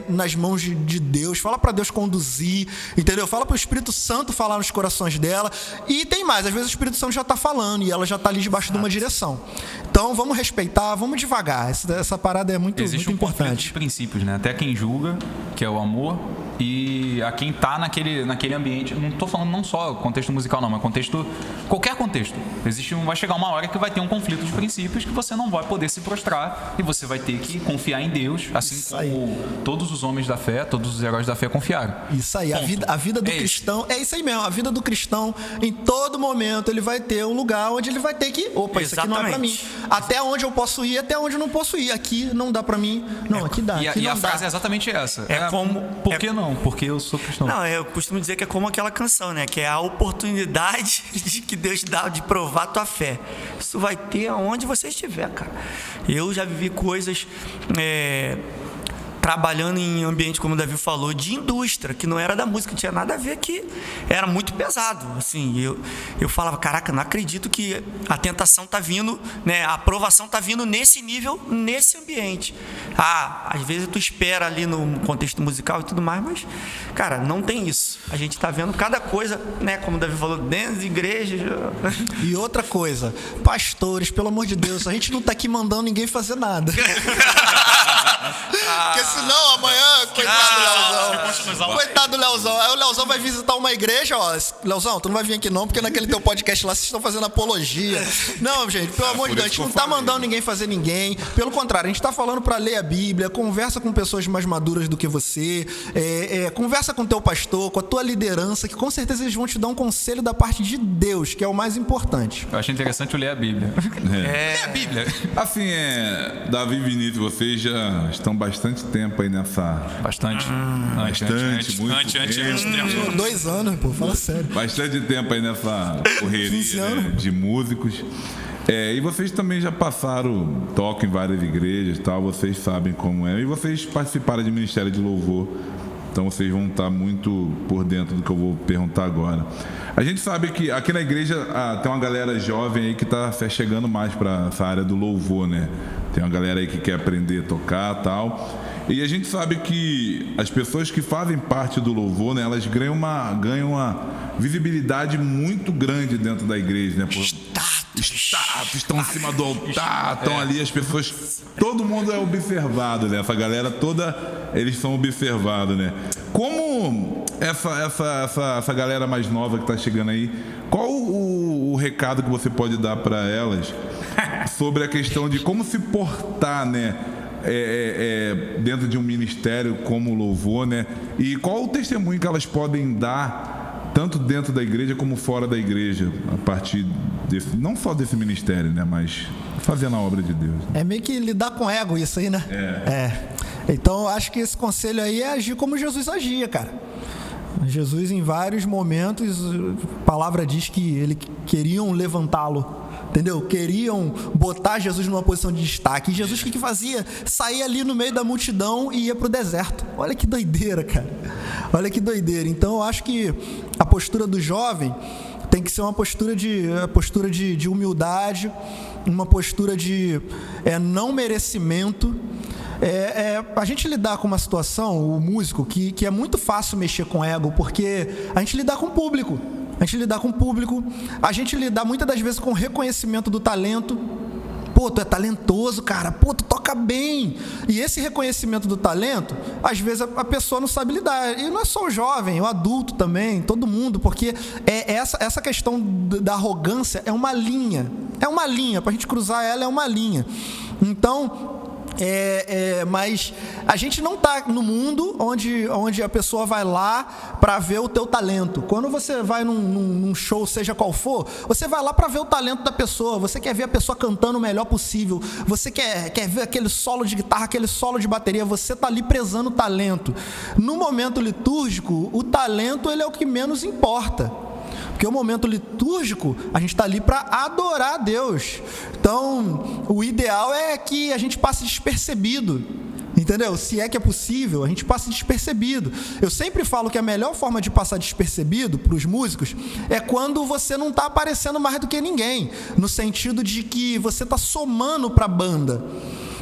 nas mãos de Deus. Fala para Deus conduzir, entendeu? Fala para o Espírito Santo falar nos corações dela. E tem mais, às vezes o Espírito Santo já está falando e ela já está ali debaixo de uma direção. Então, vamos respeitar, vamos devagar. Essa parada é muito importante. Existe um conflito de princípios, né? Até quem julga, que é o amor, e a quem está naquele ambiente. Não estou falando não só contexto musical, não, mas qualquer contexto. Vai chegar uma hora que vai ter um conflito de princípios que você não vai poder se prostrar e você vai ter que confiar em Deus, assim como todos os homens da fé, todos os heróis da fé confiaram. Isso aí, a vida do cristão, é isso aí mesmo, a vida do cristão, em todo momento ele vai ter um lugar onde ele vai ter que, isso aqui não é para mim. Até onde eu posso ir, até onde eu não posso ir. Aqui não dá para mim, não, aqui dá. E a frase é exatamente essa. Por que não? Porque eu sou cristão. Não, eu costumo dizer que é como aquela canção, né? Que é a oportunidade que Deus dá de provar a tua fé. Isso vai ter aonde você estiver, cara. Eu já vivi coisas trabalhando em ambiente, como o Davi falou, de indústria, que não era da música, não tinha nada a ver, que era muito pesado. Assim, eu falava, caraca, não acredito que a tentação tá vindo, né? A aprovação tá vindo nesse nível, nesse ambiente. Às vezes tu espera ali no contexto musical e tudo mais, mas, cara, não tem isso. A gente tá vendo cada coisa, né? Como o Davi falou, dentro da igreja. E outra coisa, pastores, pelo amor de Deus, a gente não tá aqui mandando ninguém fazer nada. Porque senão amanhã, coitado do Leozão. Aí o Leozão vai visitar uma igreja, Leozão, tu não vai vir aqui não, porque naquele teu podcast lá vocês estão fazendo apologia. Não, gente, pelo amor de Deus, a gente não tá mandando ninguém fazer ninguém. Pelo contrário, a gente tá falando para ler a Bíblia, conversa com pessoas mais maduras do que você, conversa com teu pastor, com a tua liderança, que com certeza eles vão te dar um conselho da parte de Deus, que é o mais importante. Eu achei interessante ler a Bíblia. É a Bíblia. Assim, Davi e Vinícius, vocês já estão bastante tempo aí nessa... Bastante. Muito tempo. 2 anos, pô, fala sério. Bastante tempo aí nessa correria, né, de músicos. E vocês também já tocam em várias igrejas e tal, vocês sabem como é. E vocês participaram de Ministério de Louvor, então vocês vão estar muito por dentro do que eu vou perguntar agora. A gente sabe que aqui na igreja tem uma galera jovem aí que está chegando mais para essa área do louvor, né? Tem uma galera aí que quer aprender a tocar e tal. E a gente sabe que as pessoas que fazem parte do louvor, né, elas ganham uma visibilidade muito grande dentro da igreja, né? Status, estão em cima do altar, estão ali, as pessoas, todo mundo é observado, né? Essa galera toda, eles são observados, né? Como essa galera mais nova que está chegando aí, qual o recado que você pode dar para elas sobre a questão de como se portar, né? Dentro de um ministério como o louvor, né? E qual o testemunho que elas podem dar, tanto dentro da igreja como fora da igreja, a partir desse, não só desse ministério, né? Mas fazendo a obra de Deus. É meio que lidar com ego isso aí, né? Então eu acho que esse conselho aí é agir como Jesus agia, cara. Jesus, em vários momentos, a palavra diz que eles queriam levantá-lo, entendeu? Queriam botar Jesus numa posição de destaque. E Jesus, o que fazia? Saía ali no meio da multidão e ia para o deserto. Olha que doideira, cara. Olha que doideira. Então eu acho que a postura do jovem tem que ser uma postura de humildade, uma postura de não merecimento. A gente lidar com uma situação, o músico, que é muito fácil mexer com ego, porque a gente lidar com o público. A gente lidar muitas das vezes com o reconhecimento do talento. Pô, tu é talentoso, cara. Pô, tu toca bem. E esse reconhecimento do talento, às vezes a pessoa não sabe lidar. E não é só o jovem, o adulto também, todo mundo, porque essa questão da arrogância é uma linha. Pra gente cruzar ela, é uma linha. Então, mas a gente não está no mundo onde a pessoa vai lá para ver o teu talento. Quando você vai num show, seja qual for, você vai lá para ver o talento da pessoa. Você quer ver a pessoa cantando o melhor possível. Você quer ver aquele solo de guitarra, aquele solo de bateria. Você está ali prezando o talento. No momento litúrgico, o talento ele é o que menos importa. Porque o momento litúrgico, a gente está ali para adorar a Deus. Então, o ideal é que a gente passe despercebido. Entendeu? Se é que é possível, a gente passa despercebido. Eu sempre falo que a melhor forma de passar despercebido para os músicos é quando você não está aparecendo mais do que ninguém. No sentido de que você está somando para a banda.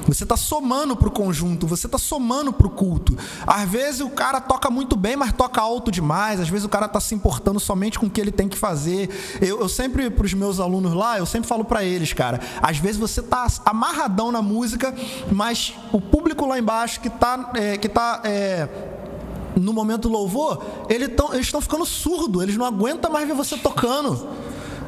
Você está somando para o conjunto, você está somando para o culto. Às vezes o cara toca muito bem, mas toca alto demais. Às vezes o cara está se importando somente com o que ele tem que fazer. Eu sempre, para os meus alunos lá, eu sempre falo para eles, cara, às vezes você está amarradão na música, mas o público lá embaixo que está no momento do louvor, eles estão ficando surdos, eles não aguentam mais ver você tocando.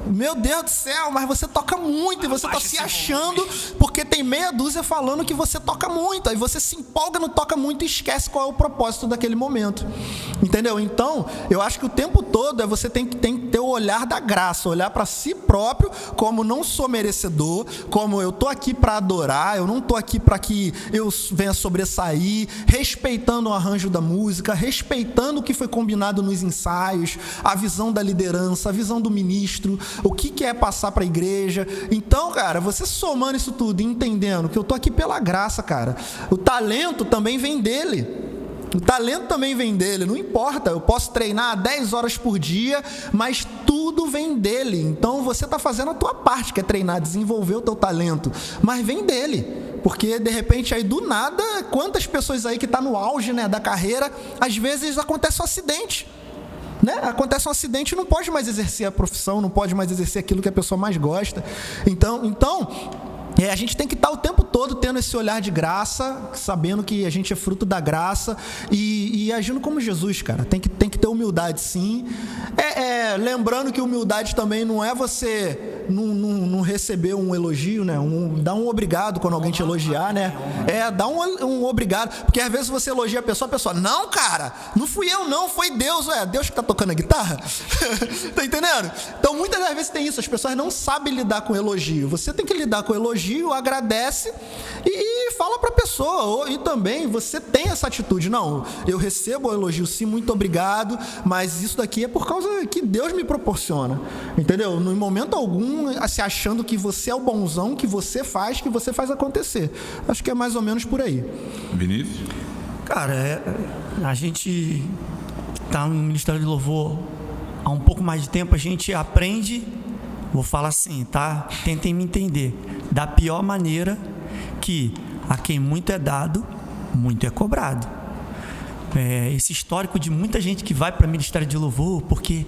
Meu Deus do céu, mas você toca muito e você está se achando porque tem meia dúzia falando que você toca muito. Aí você se empolga no toca muito e esquece qual é o propósito daquele momento. Entendeu? Então, eu acho que o tempo todo você tem que ter o olhar da graça, olhar para si próprio como não sou merecedor, como eu estou aqui para adorar, eu não estou aqui para que eu venha sobressair, respeitando o arranjo da música, respeitando o que foi combinado nos ensaios, a visão da liderança, a visão do ministro, o que é passar para a igreja. Então, cara, você somando isso tudo e entendendo que eu tô aqui pela graça, cara, o talento também vem dele. Não importa, eu posso treinar 10 horas por dia, mas tudo vem dele. Então você está fazendo a tua parte, que é treinar, desenvolver o teu talento, mas vem dele. Porque de repente aí do nada, quantas pessoas aí que tá no auge, né, da carreira, às vezes acontece um acidente. Acontece um acidente e não pode mais exercer a profissão, não pode mais exercer aquilo que a pessoa mais gosta. Então a gente tem que estar o tempo todo tendo esse olhar de graça, sabendo que a gente é fruto da graça e agindo como Jesus, cara. Tem que ter humildade, sim. Lembrando que humildade também não é você não receber um elogio, né? Dar um obrigado quando alguém te elogiar, né? Dar um obrigado. Porque às vezes você elogia a pessoa, não, cara, não fui eu não, foi Deus. Deus que tá tocando a guitarra? Tá entendendo? Então muitas das vezes tem isso, as pessoas não sabem lidar com elogio. Você tem que lidar com elogio, agradece e fala pra pessoa. E também você tem essa atitude, não, eu recebo o elogio sim, muito obrigado, mas isso daqui é por causa que Deus me proporciona, entendeu? No momento algum se achando que você é o bonzão, que você faz acontecer. Acho que é mais ou menos por aí. Vinícius? Cara, a gente tá no Ministério de Louvor há um pouco mais de tempo, a gente aprende, vou falar assim, tá? Tentem me entender, da pior maneira, que a quem muito é dado, muito é cobrado. Esse histórico de muita gente que vai para o Ministério de Louvor porque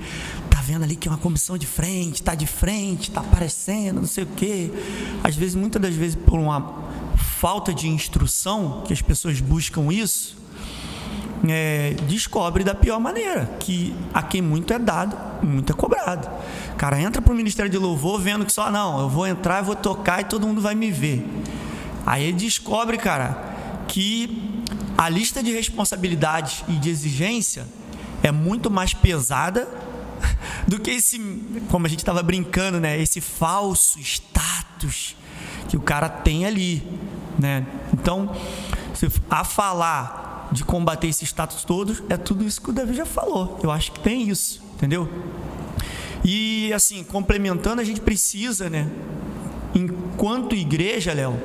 tá vendo ali que é uma comissão de frente, tá de frente, tá aparecendo, não sei o quê. Às vezes, muitas das vezes, por uma falta de instrução, que as pessoas buscam isso, descobre da pior maneira, que a quem muito é dado, muito é cobrado. O cara entra pro Ministério de Louvor vendo que só, não, eu vou entrar, eu vou tocar e todo mundo vai me ver. Aí ele descobre, cara, que a lista de responsabilidades e de exigência é muito mais pesada do que esse, como a gente estava brincando, né? Esse falso status que o cara tem ali, né? Então, a falar de combater esse status todos, é tudo isso que o Davi já falou. Eu acho que tem isso, entendeu? E assim, complementando, a gente precisa, né, enquanto igreja, Léo,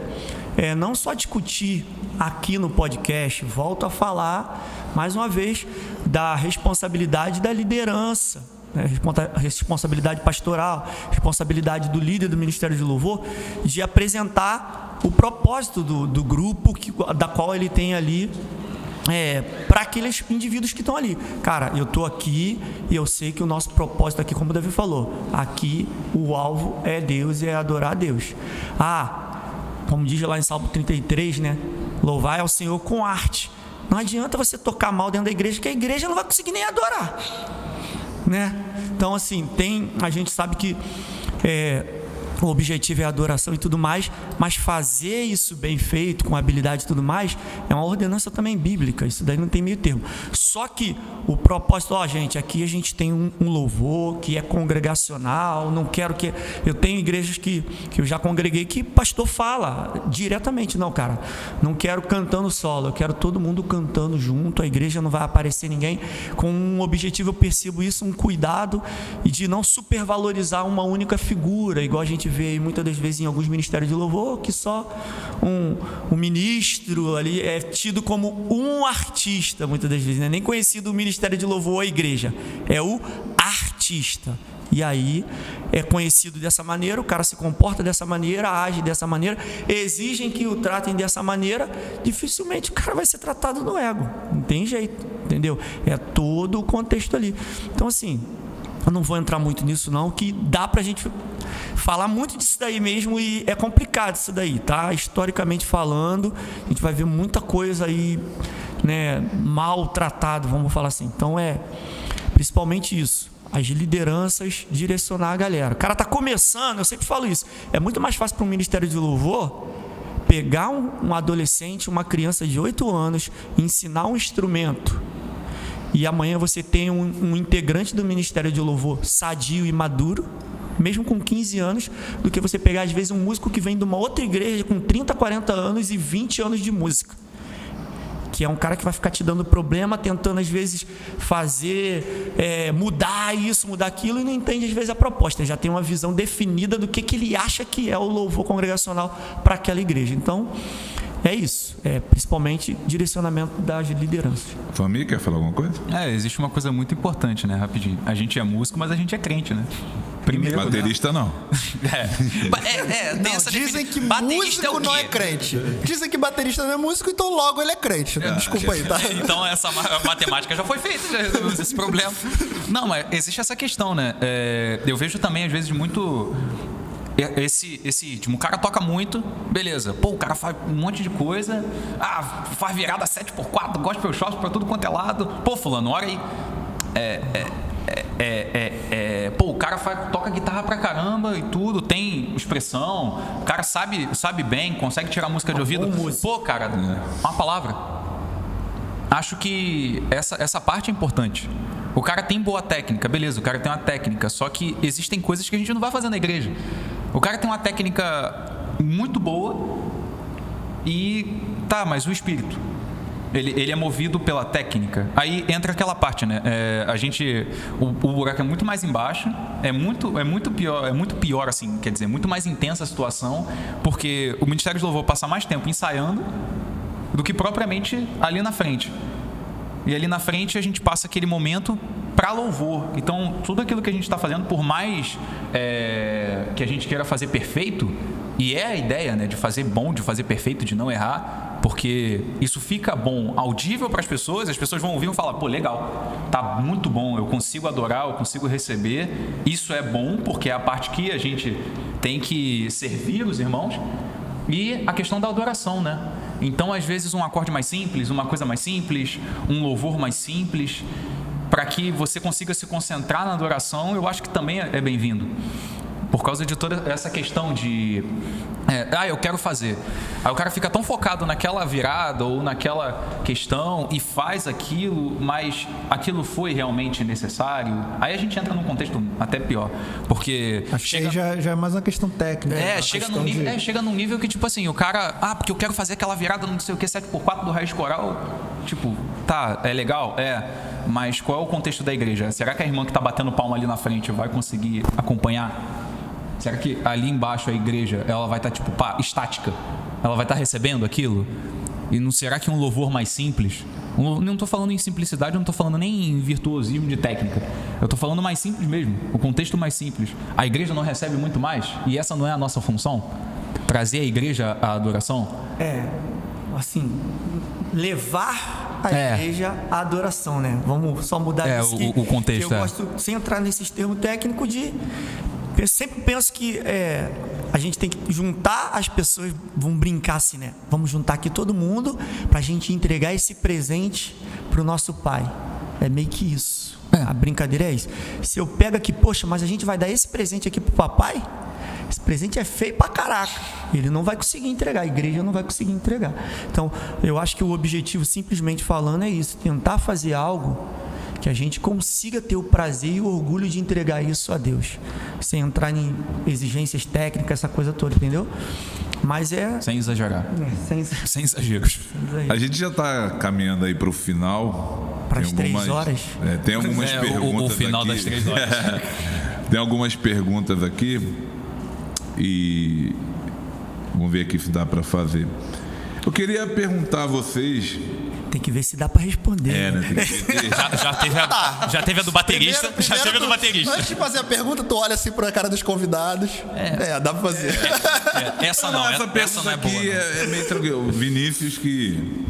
não só discutir aqui no podcast, volto a falar mais uma vez da responsabilidade da liderança, né, responsabilidade pastoral, responsabilidade do líder do Ministério de Louvor, de apresentar o propósito do grupo da qual ele tem ali, para aqueles indivíduos que estão ali. Cara, eu estou aqui e eu sei que o nosso propósito aqui, como o Davi falou, aqui o alvo é Deus e é adorar a Deus. Como diz lá em Salmo 33, né? Louvai ao Senhor com arte. Não adianta você tocar mal dentro da igreja, que a igreja não vai conseguir nem adorar, né? Então, assim, a gente sabe que o objetivo é a adoração e tudo mais, mas fazer isso bem feito, com habilidade e tudo mais, é uma ordenança também bíblica, isso daí não tem meio termo. Só que o propósito, gente, aqui a gente tem um louvor que é congregacional, não quero que... Eu tenho igrejas que eu já congreguei que pastor fala diretamente, não, cara, não quero cantando solo, eu quero todo mundo cantando junto, a igreja não vai aparecer ninguém, com um objetivo, eu percebo isso, um cuidado, e de não supervalorizar uma única figura, igual a gente vê muitas das vezes em alguns ministérios de louvor, que só um ministro ali é tido como um artista, muitas das vezes, né? Nem conhecido o ministério de louvor ou a igreja, é o artista. E aí é conhecido dessa maneira, o cara se comporta dessa maneira, age dessa maneira, exigem que o tratem dessa maneira, dificilmente o cara vai ser tratado no ego, não tem jeito, entendeu? É todo o contexto ali. Então, assim, eu não vou entrar muito nisso não, que dá pra gente falar muito disso daí mesmo, e é complicado isso daí, tá? Historicamente falando, a gente vai ver muita coisa aí, né, maltratado, vamos falar assim. Então principalmente isso, as lideranças direcionar a galera. O cara tá começando, eu sempre falo isso, é muito mais fácil para um ministério de louvor pegar um adolescente, uma criança de 8 anos, ensinar um instrumento, e amanhã você tem um integrante do ministério de louvor sadio e maduro, mesmo com 15 anos, do que você pegar às vezes um músico que vem de uma outra igreja com 30, 40 anos e 20 anos de música, que é um cara que vai ficar te dando problema, tentando às vezes fazer, mudar isso, mudar aquilo, e não entende às vezes a proposta, já tem uma visão definida do que ele acha que é o louvor congregacional para aquela igreja. Então é isso, principalmente direcionamento das lideranças. Família, quer falar alguma coisa? Existe uma coisa muito importante, né? Rapidinho. A gente é músico, mas a gente é crente, né? Primeiro, baterista não. Não, dizem que músico não é crente. Dizem que baterista não é músico, então logo ele é crente. Desculpa aí, tá? Então essa matemática já foi feita, já resolvemos esse problema. Não, mas existe essa questão, né? Eu vejo também, às vezes, muito... Esse ritmo, o cara toca muito, beleza, o cara faz um monte de coisa, faz virada 7x4, gospel shot pra tudo quanto é lado, fulano, olha aí, o cara toca guitarra pra caramba e tudo, tem expressão, o cara sabe bem, consegue tirar música de ouvido, cara, uma palavra. Acho que essa parte é importante. O cara tem boa técnica, beleza, o cara tem uma técnica, só que existem coisas que a gente não vai fazer na igreja. O cara tem uma técnica muito boa mas o espírito, ele é movido pela técnica. Aí entra aquela parte, né? O buraco é muito mais embaixo, é muito pior, assim, quer dizer, muito mais intensa a situação, porque o Ministério de Louvor passa mais tempo ensaiando do que propriamente ali na frente. E ali na frente a gente passa aquele momento para louvor. Então, tudo aquilo que a gente está fazendo, por mais que a gente queira fazer perfeito, e é a ideia, né, de fazer bom, de fazer perfeito, de não errar, porque isso fica bom, audível para as pessoas vão ouvir e vão falar, legal, tá muito bom, eu consigo adorar, eu consigo receber, isso é bom, porque é a parte que a gente tem que servir os irmãos, e a questão da adoração, né? Então, às vezes, um acorde mais simples, uma coisa mais simples, um louvor mais simples, para que você consiga se concentrar na adoração, eu acho que também é bem-vindo. Por causa de toda essa questão de eu quero fazer. Aí o cara fica tão focado naquela virada ou naquela questão e faz aquilo, mas aquilo foi realmente necessário. Aí a gente entra num contexto até pior, porque Acho que aí já é mais uma questão técnica. chega num nível que, tipo assim, o cara, porque eu quero fazer aquela virada não sei o que, 7x4 do raiz coral, tipo, tá, é legal, mas qual é o contexto da igreja? Será que a irmã que tá batendo palma ali na frente vai conseguir acompanhar? Será que ali embaixo a igreja, ela vai estar, tipo, estática? Ela vai estar recebendo aquilo? E não será que um louvor mais simples? Não estou falando em simplicidade, eu não estou falando nem em virtuosismo de técnica. Eu estou falando mais simples mesmo, o contexto mais simples. A igreja não recebe muito mais? E essa não é a nossa função? Trazer a igreja à adoração? Assim, levar a igreja à adoração, né? Vamos só mudar isso aqui, o contexto. Eu gosto, sem entrar nesses termos técnicos, eu sempre penso que a gente tem que juntar as pessoas, vamos brincar assim, né? Vamos juntar aqui todo mundo pra gente entregar esse presente pro nosso pai. É meio que isso. A brincadeira é isso. Se eu pego aqui, poxa, mas a gente vai dar esse presente aqui pro papai, esse presente é feio pra caraca. Ele não vai conseguir entregar, a igreja não vai conseguir entregar. Então, eu acho que o objetivo, simplesmente falando, é isso: tentar fazer algo que a gente consiga ter o prazer e o orgulho de entregar isso a Deus, sem entrar em exigências técnicas, essa coisa toda, entendeu? Mas sem exagerar. Sem exageros. A gente já está caminhando aí para o final. Para as 3 horas. Tem algumas perguntas. O final aqui. das 3 horas. Tem algumas perguntas aqui e vamos ver aqui se dá para fazer. Eu queria perguntar a vocês. Tem que ver se dá pra responder. Né? Tem que ver. Já teve a do baterista. Já teve a do baterista. Antes de fazer a pergunta, tu olha assim pra cara dos convidados. Dá pra fazer. Essa não é aqui boa. É meio tranquilo. O Vinícius, que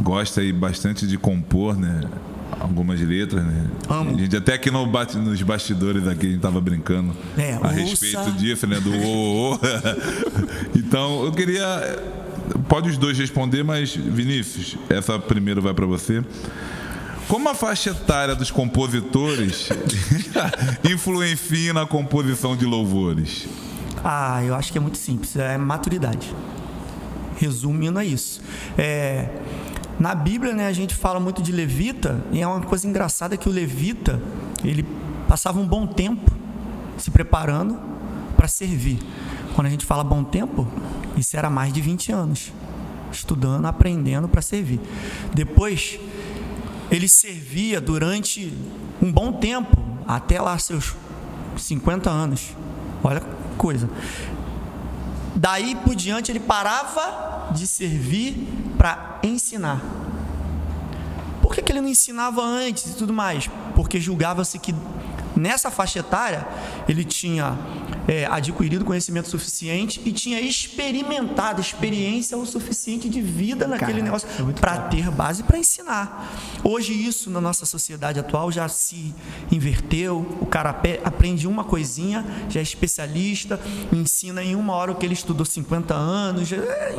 gosta aí bastante de compor, né? Algumas letras, né? Amo. A gente até aqui nos bastidores aqui a gente tava brincando a respeito disso, né? Do o. Então, eu queria... Pode os dois responder, mas Vinícius, essa primeiro vai para você. Como a faixa etária dos compositores influencia na composição de louvores? Eu acho que é muito simples, é maturidade. Resumindo a isso. Na Bíblia, né, a gente fala muito de levita, e é uma coisa engraçada que o levita, ele passava um bom tempo se preparando para servir. Quando a gente fala bom tempo, isso era mais de 20 anos, estudando, aprendendo para servir. Depois, ele servia durante um bom tempo, até lá seus 50 anos. Olha que coisa. Daí por diante, ele parava de servir para ensinar. Por que ele não ensinava antes e tudo mais? Porque julgava-se que nessa faixa etária ele tinha adquirido conhecimento suficiente e tinha experimentado experiência o suficiente de vida naquele negócio para ter base para ensinar. Hoje isso na nossa sociedade atual já se inverteu. O cara aprende uma coisinha, já é especialista, ensina em 1 hora o que ele estudou 50 anos,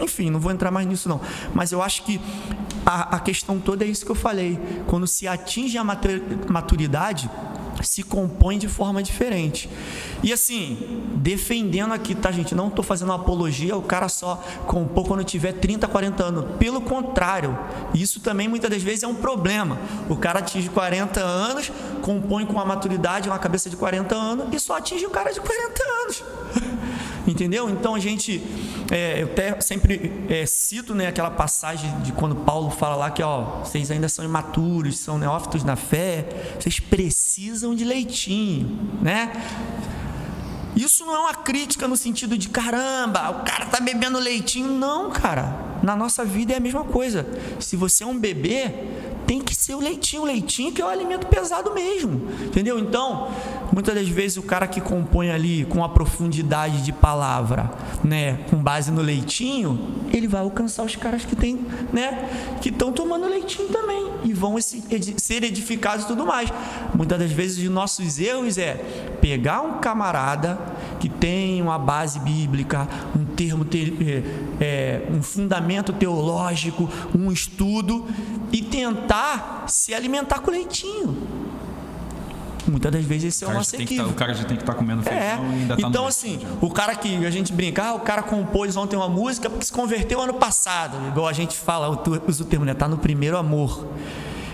enfim, não vou entrar mais nisso não. Mas eu acho que a questão toda é isso que eu falei. Quando se atinge a maturidade, se compõe de forma diferente. E assim, defendendo aqui, tá, gente? Não estou fazendo uma apologia, o cara só compor quando tiver 30, 40 anos. Pelo contrário, isso também muitas das vezes é um problema. O cara atinge 40 anos, compõe com uma maturidade, uma cabeça de 40 anos e só atinge o cara de 40 anos. Entendeu? Então a gente, eu até sempre cito, né, aquela passagem de quando Paulo fala lá que vocês ainda são imaturos, são neófitos na fé, vocês precisam de leitinho, né? Isso não é uma crítica no sentido de caramba, o cara tá bebendo leitinho. Não, cara, na nossa vida é a mesma coisa. Se você é um bebê, tem que ser o leitinho que é o alimento pesado mesmo, entendeu? Então, muitas das vezes o cara que compõe ali com a profundidade de palavra, né, com base no leitinho, ele vai alcançar os caras que tem, né, que estão tomando leitinho também e vão ser edificados e tudo mais. Muitas das vezes os nossos erros é pegar um camarada que tem uma base bíblica, um termo, um fundamento teológico, um estudo, e tentar se alimentar com leitinho. Muitas das vezes esse é o nosso equívoco. O cara já tem que estar comendo feijão e ainda tá Então, no assim, o cara que a gente brinca, o cara compôs ontem uma música porque se converteu ano passado. Igual a gente fala, usa o termo, né? Tá no primeiro amor.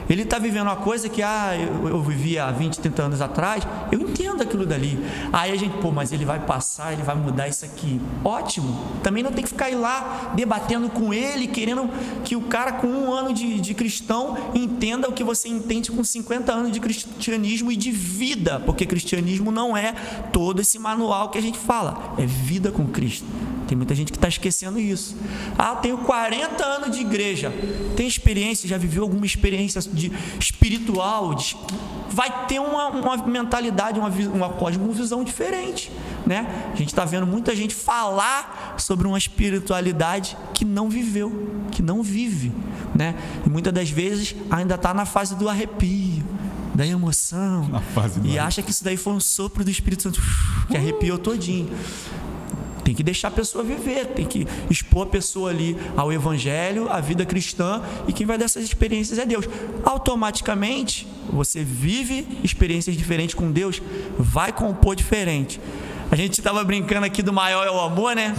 Ele está vivendo uma coisa que eu vivia há 20, 30 anos atrás, eu entendo aquilo dali. Aí a gente, mas ele vai passar, ele vai mudar isso aqui. Ótimo. Também não tem que ficar aí lá debatendo com ele, querendo que o cara com 1 ano de cristão entenda o que você entende com 50 anos de cristianismo e de vida, porque cristianismo não é todo esse manual que a gente fala, é vida com Cristo. Tem muita gente que está esquecendo isso. Eu tenho 40 anos de igreja. Tem experiência, já viveu alguma experiência espiritual? Vai ter uma mentalidade, uma cosmovisão diferente, né? A gente está vendo muita gente falar sobre uma espiritualidade que não viveu, que não vive, né? E muitas das vezes ainda está na fase do arrepio, da emoção, e acha que isso daí foi um sopro do Espírito Santo que arrepiou todinho. Tem que deixar a pessoa viver, tem que expor a pessoa ali ao evangelho, à vida cristã, e quem vai dar essas experiências é Deus. Automaticamente, você vive experiências diferentes com Deus, vai compor diferente. A gente estava brincando aqui do maior é o amor, né?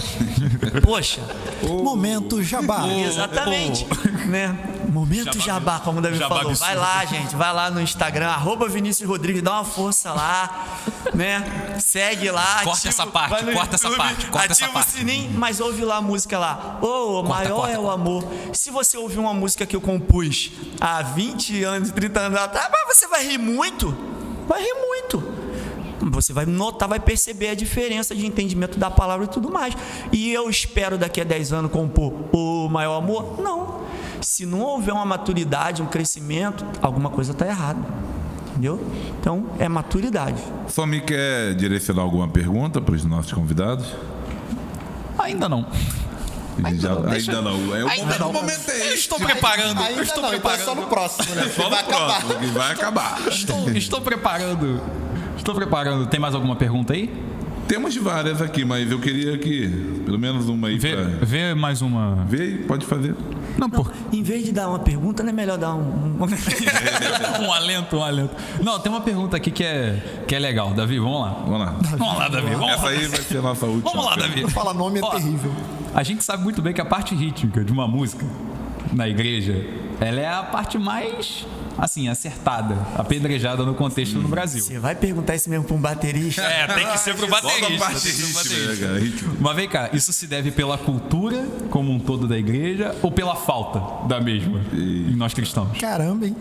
Poxa. Momento jabá. Exatamente. Né? Momento jabá, como o Davi falou. Absurdo. Vai lá, gente. Vai lá no Instagram, @Vinícius Rodrigues, dá uma força lá, né? Segue lá. Corta essa parte. Ativa o sininho, mas ouve lá a música lá. O maior é o amor. Se você ouvir uma música que eu compus há 20 anos, 30 anos atrás, você vai rir muito. Vai rir muito. Você vai notar, vai perceber a diferença de entendimento da palavra e tudo mais. E eu espero daqui a 10 anos compor o maior amor? Não. Se não houver uma maturidade, um crescimento, alguma coisa está errada. Entendeu? Então, é maturidade. Só me quer direcionar alguma pergunta para os nossos convidados? Ainda não. Ainda não. O momento é esse. Estou preparando. Estou preparando. Então é só no próximo, né? Só no próximo, que vai acabar. Estou preparando. Tem mais alguma pergunta aí? Temos várias aqui, mas eu queria que pelo menos uma aí. Vê mais uma. Vê aí, pode fazer. Não, em vez de dar uma pergunta, não é melhor dar um alento. Não, tem uma pergunta aqui que é legal. Davi, vamos lá. Vamos lá, Davi. Essa aí vai ser a nossa última. Vamos lá, Davi. Falar nome é terrível. A gente sabe muito bem que a parte rítmica de uma música na igreja, ela é a parte mais, assim, acertada, apedrejada no contexto no Brasil. Você vai perguntar isso mesmo para um baterista? Tem que ser para o baterista. Mas vem cá, isso se deve pela cultura como um todo da igreja ou pela falta da mesma em nós cristãos? Caramba, hein?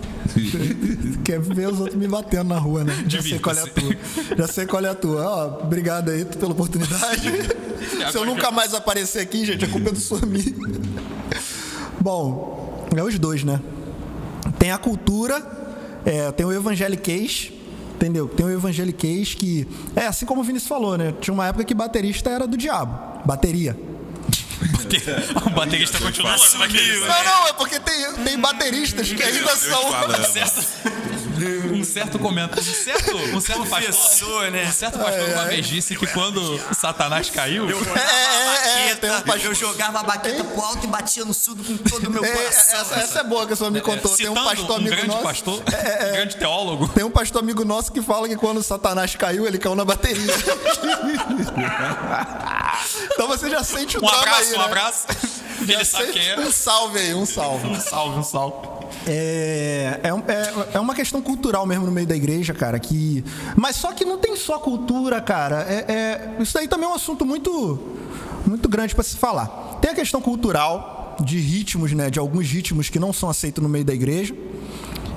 Quer ver os outros me batendo na rua, né? Já sei qual é a tua. Obrigado aí pela oportunidade. Se eu nunca mais aparecer aqui, gente, a culpa é do Sormi. Bom, é os dois, né? Tem a cultura, tem o evangeliquez, entendeu? Tem o evangeliquez que... assim como o Vinícius falou, né? Tinha uma época que baterista era do diabo. Bateria. O baterista continua sumindo. Não, é porque tem bateristas que ainda são... Um certo comentário, um certo pastor, né? Um certo pastor uma vez disse que quando Satanás caiu, eu jogava a baqueta pro alto e batia no surdo com todo o meu coração. Essa é boa que a senhora me contou. Tem um pastor amigo grande nosso. Pastor, grande teólogo. Tem um pastor amigo nosso que fala que quando Satanás caiu, ele caiu na bateria. Então você já sente o drama aí, né? Um abraço. Ele sabe quem é. Um salve aí, um salve. Um salve. É uma questão cultural mesmo no meio da igreja, cara, mas só que não tem só cultura, cara. Isso aí também é um assunto muito, muito grande para se falar. Tem a questão cultural de ritmos, né, de alguns ritmos que não são aceitos no meio da igreja.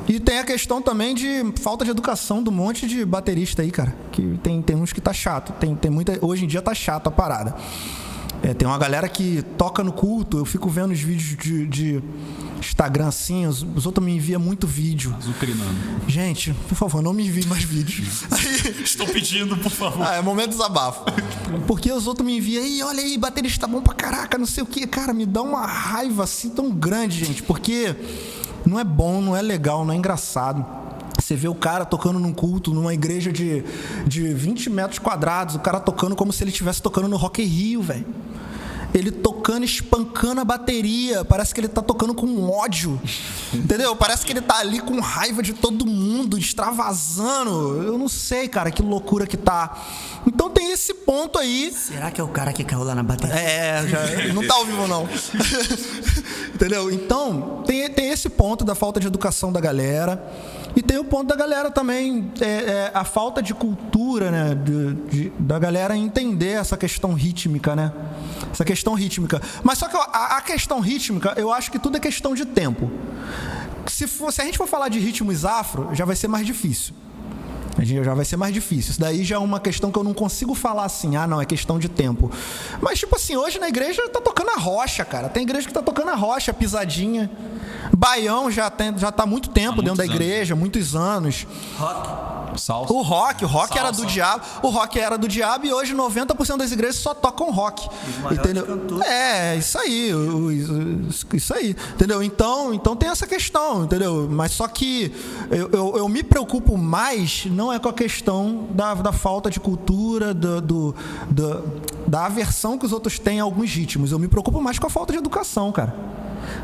E tem a questão também de falta de educação do monte de baterista aí, cara. Que tem uns que tá chato. Tem muita, hoje em dia tá chato a parada. Tem uma galera que toca no culto. Eu fico vendo os vídeos de Instagram assim, os outros me enviam muito vídeo. Azucrinando. Gente, por favor, não me enviem mais vídeos. Estou pedindo, por favor. É momento de desabafo. Porque os outros me enviam, olha aí, baterista bom pra caraca, não sei o que. Cara, me dá uma raiva assim tão grande, gente. Porque não é bom, não é legal, não é engraçado. Você vê o cara tocando num culto, numa igreja de 20 metros quadrados, o cara tocando como se ele estivesse tocando no Rock in Rio, velho. ele tocando, espancando a bateria, parece que ele tá tocando com ódio, entendeu? Parece que ele tá ali com raiva de todo mundo, extravasando, eu não sei, cara, que loucura que tá. Então tem esse ponto aí. Será que é o cara que caiu lá na bateria? Não tá ao vivo não. Entendeu? Então tem esse ponto da falta de educação da galera. E tem o ponto da galera também, a falta de cultura, né? Da galera entender essa questão rítmica, né? Essa questão rítmica. Mas só que a questão rítmica, eu acho que tudo é questão de tempo. Se a gente for falar de ritmos afro, já vai ser mais difícil. Já vai ser mais difícil. Isso daí já é uma questão que eu não consigo falar assim, não, é questão de tempo. Mas, tipo assim, hoje na igreja tá tocando a rocha, cara. Tem igreja que tá tocando a rocha, a pisadinha. Baião já tá há muito tempo dentro da igreja, muitos anos. Salsa. O rock era do diabo. O rock era do diabo e hoje 90% das igrejas só tocam rock. Entendeu? Isso aí. Isso aí. Entendeu? Então tem essa questão, entendeu? Mas só que eu me preocupo mais, não é com a questão da falta de cultura, da aversão que os outros têm a alguns ritmos. Eu me preocupo mais com a falta de educação, cara.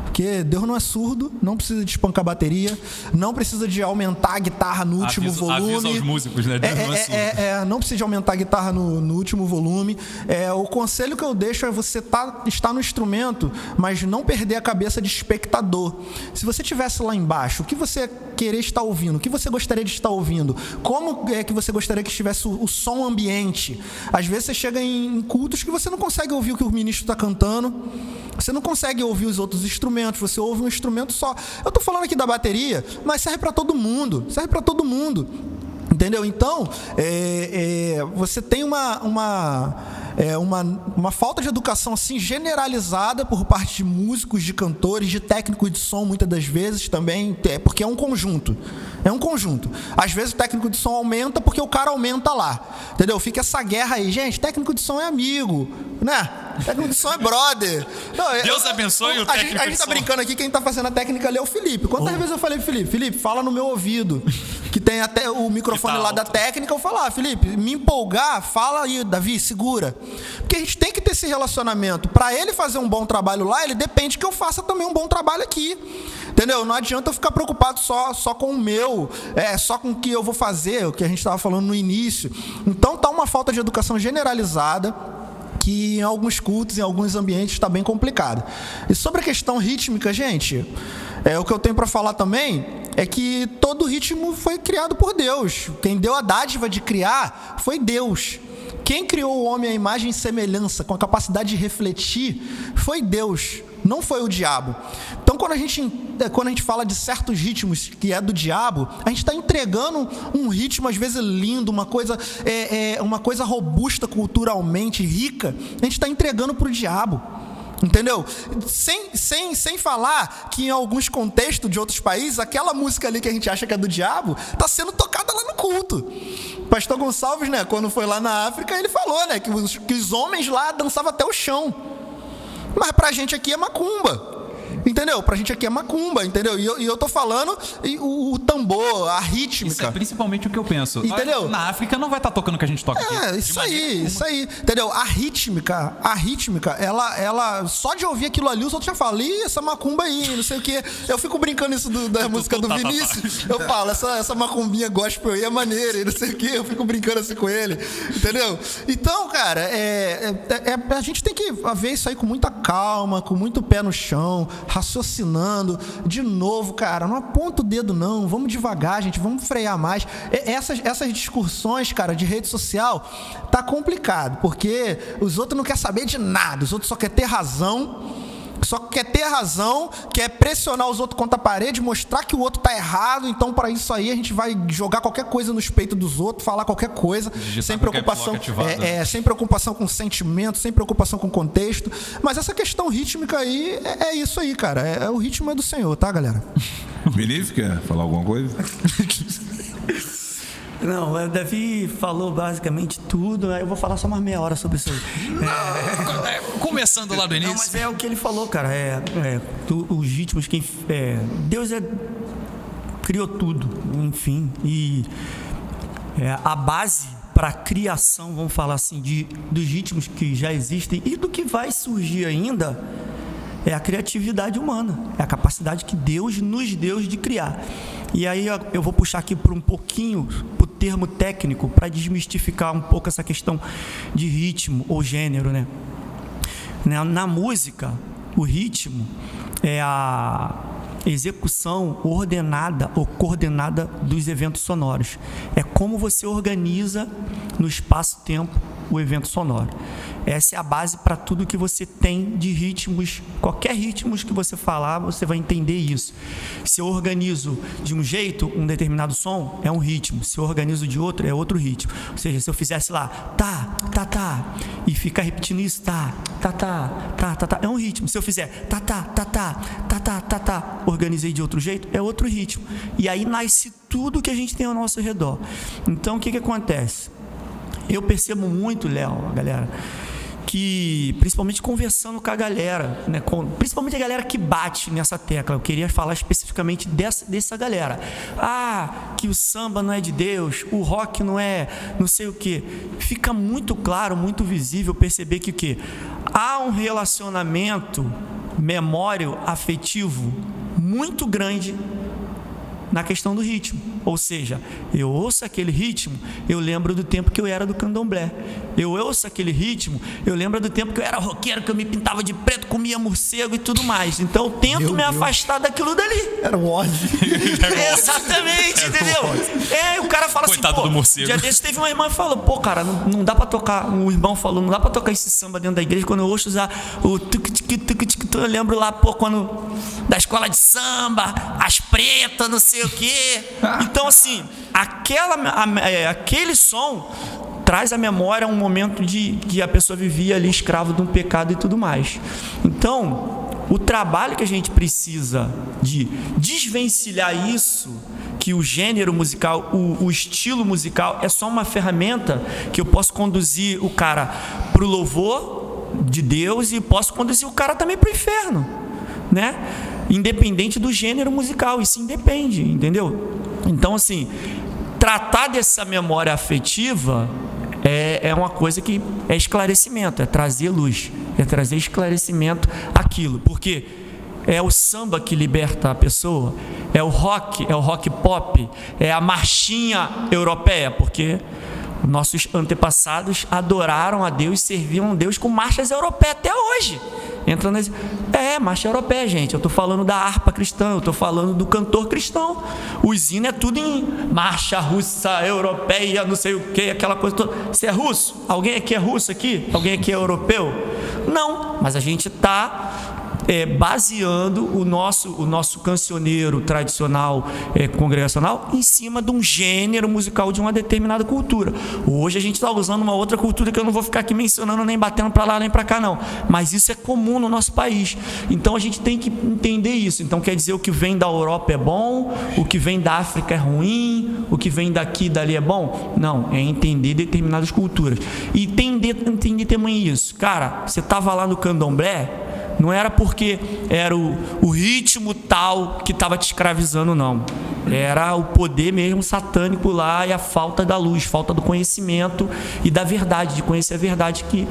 Porque Deus não é surdo, não precisa de espancar a bateria, não precisa de aumentar a guitarra no último volume. Avisa aos músicos, né? Deus não é surdo. Não precisa de aumentar a guitarra no último volume. O conselho que eu deixo é você estar no instrumento, mas não perder a cabeça de espectador. Se você estivesse lá embaixo, o que você querer estar ouvindo? O que você gostaria de estar ouvindo? Como é que você gostaria que estivesse o som ambiente? Às vezes você chega em cultos que você não consegue ouvir o que o ministro está cantando, você não consegue ouvir os outros instrumentos, você ouve um instrumento só. Eu estou falando aqui da bateria, mas serve para todo mundo, entendeu? Então, você tem uma falta de educação assim generalizada por parte de músicos, de cantores, de técnicos de som, muitas das vezes também, porque é um conjunto. Às vezes o técnico de som aumenta porque o cara aumenta lá, entendeu? Fica essa guerra aí, gente, técnico de som é amigo, né? Técnico de som é brother. Não, Deus abençoe o técnico de som. A gente tá brincando aqui, quem tá fazendo a técnica ali é o Felipe. Quantas vezes eu falei pro Felipe, fala no meu ouvido, que tem até o microfone lá da técnica, eu falo, Felipe, me empolgar, fala aí, Davi, segura. Porque a gente tem que ter esse relacionamento. Para ele fazer um bom trabalho lá, ele depende que eu faça também um bom trabalho aqui. Entendeu? Não adianta eu ficar preocupado só com o meu, só com o que eu vou fazer, o que a gente estava falando no início. Então tá uma falta de educação generalizada, que em alguns cultos, em alguns ambientes está bem complicado. E sobre a questão rítmica, gente, o que eu tenho para falar também é que todo ritmo foi criado por Deus. Quem deu a dádiva de criar foi Deus. Quem criou o homem à imagem e semelhança, com a capacidade de refletir, foi Deus, não foi o diabo. Então, quando a gente fala de certos ritmos que é do diabo, a gente está entregando um ritmo, às vezes, lindo, uma coisa robusta culturalmente, rica, a gente está entregando para o diabo. Entendeu? Sem falar que em alguns contextos de outros países, aquela música ali que a gente acha que é do diabo, está sendo tocada lá no culto. Pastor Gonçalves, né, quando foi lá na África, ele falou, né, que os homens lá dançavam até o chão. Mas pra gente aqui é macumba. Entendeu? Pra gente aqui é macumba, entendeu? E eu tô falando o tambor, a rítmica. Isso é principalmente o que eu penso. Entendeu? Na África não vai estar tocando o que a gente toca aqui. Isso aí. Entendeu? A rítmica, ela só de ouvir aquilo ali, os outros já falam, essa macumba aí, não sei o quê. Eu fico brincando isso da música do Vinícius. Eu falo, essa macumbinha gospel aí é maneira, e não sei o quê. Eu fico brincando assim com ele, entendeu? Então, cara, a gente tem que ver isso aí com muita calma, com muito pé no chão, raciocinando, de novo, cara, não aponta o dedo não, vamos devagar, gente, vamos frear mais. Essas discussões, cara, de rede social, tá complicado, porque os outros não querem saber de nada, os outros só querem ter razão, quer pressionar os outros contra a parede, mostrar que o outro tá errado, então para isso aí a gente vai jogar qualquer coisa nos peitos dos outros, falar qualquer coisa, sem preocupação, sem preocupação com sentimento, sem preocupação com contexto, mas essa questão rítmica aí, é isso aí, cara, o ritmo é do Senhor, tá, galera? Vinícius, quer falar alguma coisa? Não, o Davi falou basicamente tudo, eu vou falar só mais meia hora sobre isso aí. Começando lá do início. Não, mas é o que ele falou, cara, os ritmos, Deus criou tudo, enfim, e a base para a criação, vamos falar assim, dos ritmos que já existem e do que vai surgir ainda, é a criatividade humana, é a capacidade que Deus nos deu de criar. E aí eu vou puxar aqui por um pouquinho o termo técnico para desmistificar um pouco essa questão de ritmo ou gênero, né? Na música, o ritmo é a execução ordenada ou coordenada dos eventos sonoros. É como você organiza no espaço-tempo o evento sonoro. Essa é a base para tudo que você tem de ritmos. Qualquer ritmos que você falar, você vai entender isso. Se eu organizo de um jeito, um determinado som, é um ritmo. Se eu organizo de outro, é outro ritmo. Ou seja, se eu fizesse lá, tá, tá, tá, e ficar repetindo isso, tá, tá, tá, tá, tá, tá, é um ritmo. Se eu fizer tá, tá, tá, tá, tá, tá, tá, tá, organizei de outro jeito, é outro ritmo. E aí nasce tudo que a gente tem ao nosso redor. Então, o que acontece? Eu percebo muito, Léo, galera, que principalmente conversando com a galera, né, principalmente a galera que bate nessa tecla, eu queria falar especificamente dessa galera. Que o samba não é de Deus, o rock não é não sei o que. Fica muito claro, muito visível perceber que o quê? Há um relacionamento memório afetivo muito grande na questão do ritmo. Ou seja, eu ouço aquele ritmo, eu lembro do tempo que eu era do candomblé. Eu ouço aquele ritmo, eu lembro do tempo que eu era roqueiro, que eu me pintava de preto, comia morcego e tudo mais. Então eu tento me afastar daquilo dali. Era um ódio. Exatamente, entendeu? O cara fala coitado assim, do morcego. Dia desse teve uma irmã que falou, cara, não dá pra tocar, um irmão falou, não dá pra tocar esse samba dentro da igreja. Quando eu ouço usar o tuk-tuk-tuk-tuk, eu lembro lá, quando da escola de samba, as pretas, não sei o quê. Então, assim, aquele som traz à memória um momento de que a pessoa vivia ali escravo de um pecado e tudo mais. Então, o trabalho que a gente precisa de desvencilhar isso, que o gênero musical, o estilo musical é só uma ferramenta que eu posso conduzir o cara para o louvor de Deus e posso conduzir o cara também para o inferno, né? Independente do gênero musical, isso independe, entendeu? Então, assim, tratar dessa memória afetiva é uma coisa que é esclarecimento, é trazer luz, é trazer esclarecimento àquilo, porque é o samba que liberta a pessoa, é o rock pop, é a marchinha europeia, porque nossos antepassados adoraram a Deus, serviam a Deus com marchas europeias até hoje. Entra nas... marcha europeia, gente. Eu estou falando da harpa cristã, eu estou falando do cantor cristão. O hino é tudo em marcha russa, europeia, não sei o que, aquela coisa toda. Você é russo? Alguém aqui é russo aqui? Alguém aqui é europeu? Não, mas a gente está baseando o nosso cancioneiro tradicional congregacional em cima de um gênero musical de uma determinada cultura. Hoje a gente está usando uma outra cultura que eu não vou ficar aqui mencionando, nem batendo para lá nem para cá não, mas isso é comum no nosso país. Então a gente tem que entender isso. Então quer dizer, o que vem da Europa é bom, o que vem da África é ruim, o que vem daqui e dali é bom? Não, é entender determinadas culturas e entender também isso. Cara, você estava lá no candomblé, não era porque era o ritmo tal que estava te escravizando, não. Era o poder mesmo satânico lá e a falta da luz, falta do conhecimento e da verdade, de conhecer a verdade que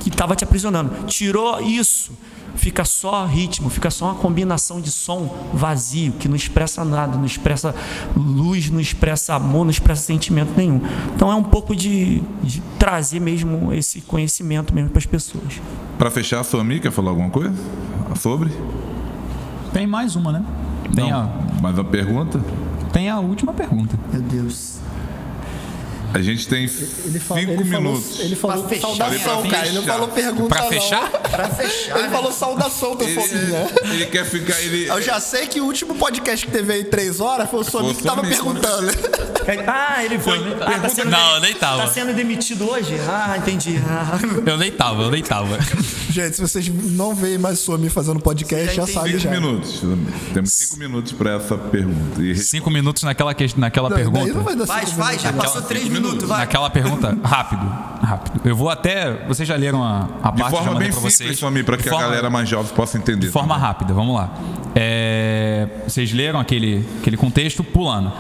estava te aprisionando. Tirou isso, fica só ritmo, fica só uma combinação de som vazio, que não expressa nada, não expressa luz, não expressa amor, não expressa sentimento nenhum. Então é um pouco de trazer mesmo esse conhecimento mesmo para as pessoas. Para fechar, a sua amiga quer falar alguma coisa sobre? Tem mais uma, né? Mais uma pergunta? Tem a última pergunta. Meu Deus. A gente tem 5 minutos. Ele falou Pra fechar. saudação, cara. Ele não falou pergunta, Pra fechar? Para fechar. Ele falou saudação, teu fofinho. Ele quer ficar... Eu já sei que o último podcast que teve aí 3 horas foi o Somi que tava perguntando. Ele foi. Não, eu nem tava. Tá sendo demitido hoje? Entendi. Eu nem tava. Gente, se vocês não veem mais o Somi fazendo podcast, já sabe 5 já. minutos. Temos 5 minutos para essa pergunta. 5 minutos naquela pergunta. Daí não vai dar Faz, já passou 3 minutos, vai. Naquela pergunta, rápido. Eu vou até... Vocês já leram a parte De que eu forma mandei bem pra vocês? simples, Somi, para que a galera mais jovem possa entender. De forma rápida, vamos lá. Vocês leram aquele contexto pulando.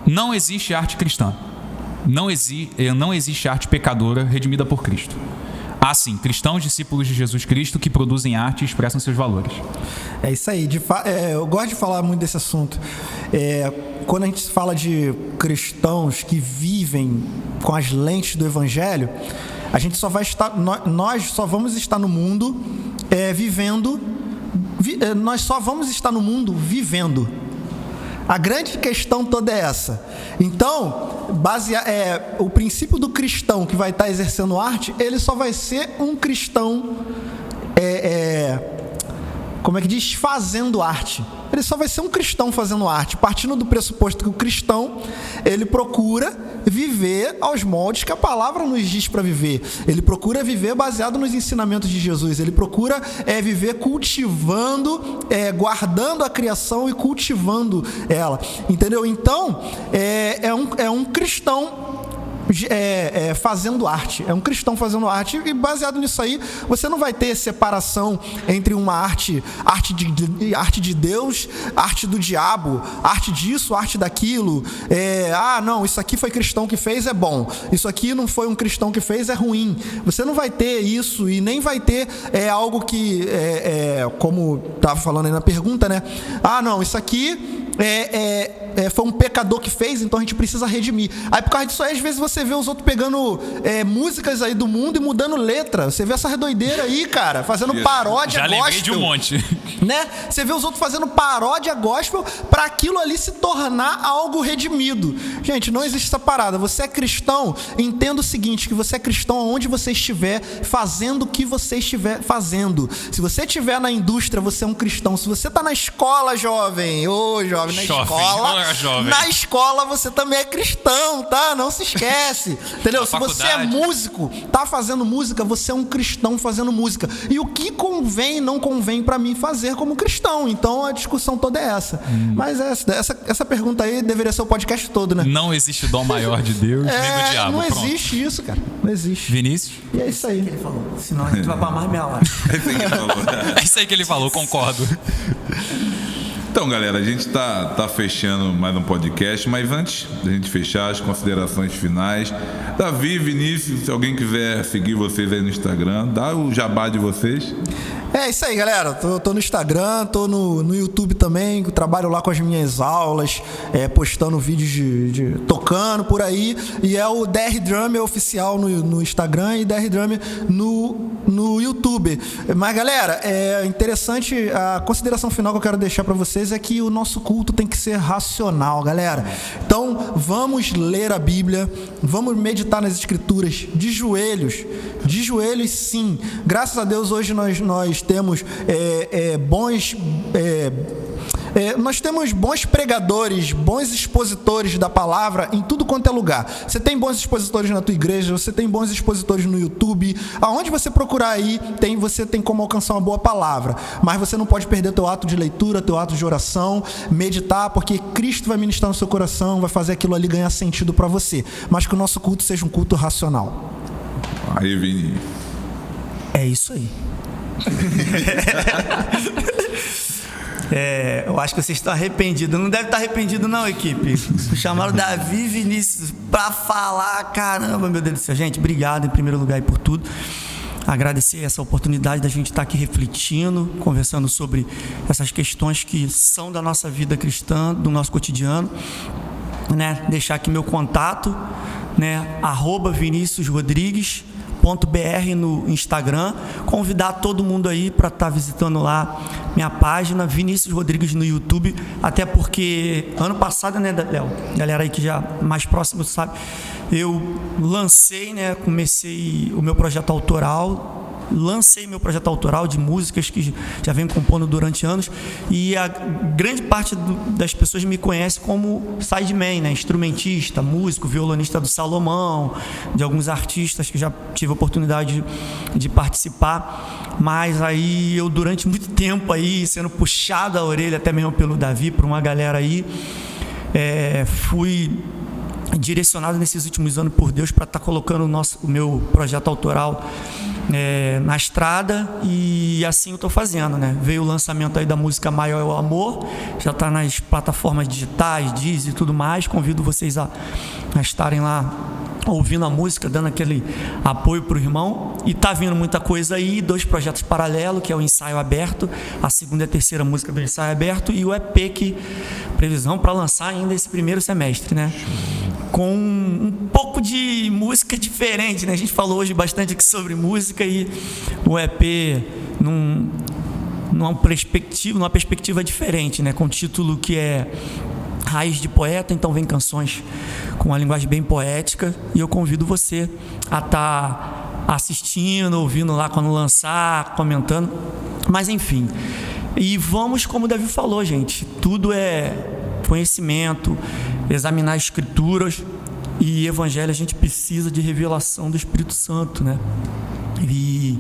Não existe arte cristã. não existe arte pecadora redimida por Cristo. Há sim cristãos discípulos de Jesus Cristo que produzem arte e expressam seus valores. É isso aí. Eu gosto de falar muito desse assunto. Quando a gente fala de cristãos que vivem com as lentes do Evangelho, a gente só vai estar, nós só vamos estar no mundo vivendo. Nós só vamos estar no mundo vivendo. A grande questão toda é essa. Então, o princípio do cristão que vai estar exercendo arte, ele só vai ser um cristão, como é que diz? Fazendo arte. Ele só vai ser um cristão fazendo arte, partindo do pressuposto que o cristão, ele procura viver aos moldes que a palavra nos diz para viver. Ele procura viver baseado nos ensinamentos de Jesus. Ele procura viver cultivando, guardando a criação e cultivando ela. Entendeu? Então, é um cristão fazendo arte. É um cristão fazendo arte, e baseado nisso aí, você não vai ter separação entre uma arte de Deus, arte do diabo, arte disso, arte daquilo. Não, isso aqui foi cristão que fez, é bom. Isso aqui não foi um cristão que fez, é ruim. Você não vai ter isso, e nem vai ter algo que, como estava falando aí na pergunta, né? Não, isso aqui foi um pecador que fez, então a gente precisa redimir. Aí por causa disso aí, às vezes você vê os outros pegando músicas aí do mundo e mudando letra. Você vê essa doideira aí, cara, fazendo paródia gospel. Já lembrei de um monte. Né? Você vê os outros fazendo paródia gospel para aquilo ali se tornar algo redimido. Gente, não existe essa parada. Você é cristão, entenda o seguinte, que você é cristão aonde você estiver, fazendo o que você estiver fazendo. Se você estiver na indústria, você é um cristão. Se você está na escola, jovem, na escola você também é cristão, tá? Não se esquece, entendeu? Se você é músico, tá fazendo música, você é um cristão fazendo música. E o que convém e não convém para mim fazer como cristão? Então a discussão toda é essa. Mas essa pergunta aí deveria ser o podcast todo, né? Não existe dom maior de Deus nem do diabo. Não existe isso, cara. Não existe. Vinícius? E é isso aí. Ele falou, senão a gente vai pra mais meia hora. É isso aí que ele falou, concordo. Então, galera, a gente tá fechando mais um podcast, mas antes da gente fechar, as considerações finais. Davi, Vinícius, se alguém quiser seguir vocês aí no Instagram, dá o jabá de vocês. É isso aí, galera. Tô no Instagram, tô no YouTube também, trabalho lá com as minhas aulas, postando vídeos de tocando por aí. E é o DR Drummer oficial no Instagram e DR Drummer no YouTube. Mas, galera, é interessante, a consideração final que eu quero deixar para vocês é que o nosso culto tem que ser racional, galera. Então, vamos ler a Bíblia, vamos meditar nas Escrituras de joelhos sim. Graças a Deus, hoje nós temos nós temos bons pregadores, bons expositores da palavra em tudo quanto é lugar. Você tem bons expositores na tua igreja, você tem bons expositores no YouTube. Aonde você procurar aí, você tem como alcançar uma boa palavra. Mas você não pode perder teu ato de leitura, teu ato de oração, meditar, porque Cristo vai ministrar no seu coração, vai fazer aquilo ali ganhar sentido para você. Mas que o nosso culto seja um culto racional. Aí, Vini. É isso aí. Eu acho que vocês estão arrependidos. Não deve estar arrependido não, equipe. Chamaram Davi e Vinícius pra falar. Caramba, meu Deus do céu. Gente, obrigado em primeiro lugar e por tudo. Agradecer essa oportunidade da gente estar aqui refletindo, conversando sobre essas questões que são da nossa vida cristã, do nosso cotidiano, né? Deixar aqui meu contato, né? @ViníciusRodrigues.br no Instagram, convidar todo mundo aí para estar visitando lá minha página, Vinícius Rodrigues no YouTube, até porque ano passado, né, Léo, galera aí que já mais próximo sabe, eu lancei, né, comecei o meu projeto autoral, de músicas que já venho compondo durante anos, e a grande parte das pessoas me conhece como sideman, né? Instrumentista, músico, violonista do Salomão, de alguns artistas que já tive a oportunidade de participar, mas aí eu durante muito tempo aí sendo puxado a orelha até mesmo pelo Davi, por uma galera aí, fui direcionado nesses últimos anos por Deus para estar colocando o meu projeto autoral na estrada, e assim eu estou fazendo, né? Veio o lançamento aí da música Maior é o Amor, já está nas plataformas digitais, Deezer e tudo mais. Convido vocês a estarem lá ouvindo a música, dando aquele apoio pro irmão. E tá vindo muita coisa aí, 2 projetos paralelos, que é o Ensaio Aberto, a segunda e a terceira música do Ensaio Aberto, e o EP, que previsão para lançar ainda esse primeiro semestre, né? Com um pouco de música diferente, né? A gente falou hoje bastante aqui sobre música, e o EP numa perspectiva diferente, né? Com o título que é Raiz de Poeta. Então vem canções com uma linguagem bem poética, e eu convido você a estar assistindo, ouvindo lá quando lançar, comentando. Mas enfim, e vamos, como o Davi falou, gente, tudo é conhecimento, examinar as escrituras, e evangelho a gente precisa de revelação do Espírito Santo, né? E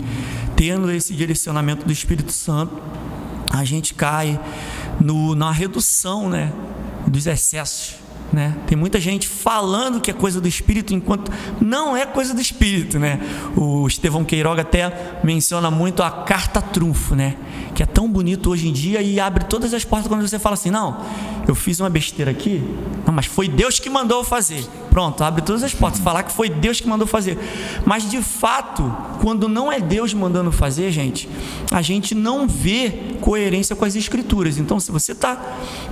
tendo esse direcionamento do Espírito Santo, a gente cai na redução, né, dos excessos, né? Tem muita gente falando que é coisa do Espírito, enquanto não é coisa do Espírito, né? O Estevão Queiroga até menciona muito a carta trunfo, né? Que é tão bonito hoje em dia e abre todas as portas quando você fala assim: não, eu fiz uma besteira aqui, não, mas foi Deus que mandou eu fazer. Pronto, abre todas as portas, falar que foi Deus que mandou fazer. Mas de fato, quando não é Deus mandando fazer, gente, a gente não vê coerência com as Escrituras. Então, se você está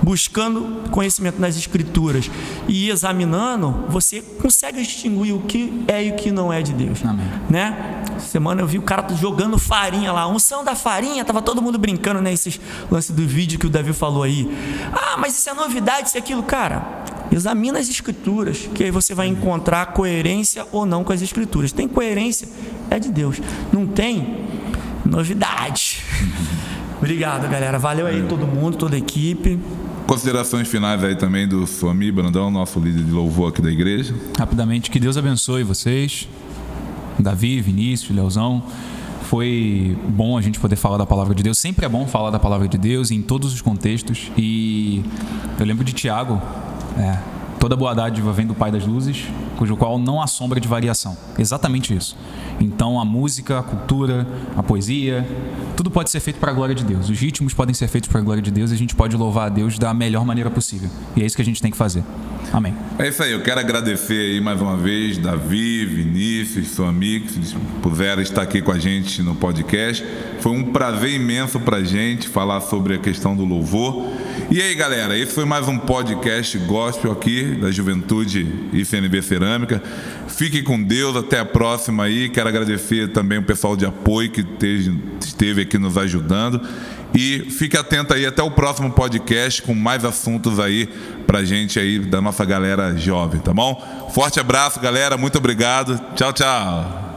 buscando conhecimento nas Escrituras e examinando, você consegue distinguir o que é e o que não é de Deus. Amém. Né? Semana eu vi o cara jogando farinha lá, a unção da farinha, tava todo mundo brincando, né? Esses lances do vídeo que o Davi falou aí. Ah, mas isso é novidade, isso é aquilo. Cara, examina as Escrituras, que aí você vai encontrar coerência ou não com as Escrituras. Tem coerência, é de Deus. Não tem, novidade. Obrigado, galera. Valeu aí todo mundo, toda a equipe. Considerações finais aí também do Suami Brandão, nosso líder de louvor aqui da igreja. Rapidamente, que Deus abençoe vocês, Davi, Vinícius, Leozão. Foi bom a gente poder falar da palavra de Deus. Sempre é bom falar da palavra de Deus em todos os contextos. E eu lembro de Tiago, toda boa dádiva vem do Pai das Luzes, cujo qual não há sombra de variação. Exatamente isso. Então a música, a cultura, a poesia, tudo pode ser feito para a glória de Deus. Os ritmos podem ser feitos para a glória de Deus, e a gente pode louvar a Deus da melhor maneira possível. E é isso que a gente tem que fazer. Amém. É isso aí, eu quero agradecer aí mais uma vez Davi, Vinícius, Suami, que puderam estar aqui com a gente no podcast. Foi um prazer imenso pra gente falar sobre a questão do louvor. E aí, galera, esse foi mais um podcast gospel aqui da Juventude ICNV Cerâmica. Fique com Deus, até a próxima aí. Quero agradecer também o pessoal de apoio que esteve aqui nos ajudando. E fique atento aí até o próximo podcast com mais assuntos aí pra gente aí da nossa galera jovem, tá bom? Forte abraço, galera. Muito obrigado. Tchau, tchau.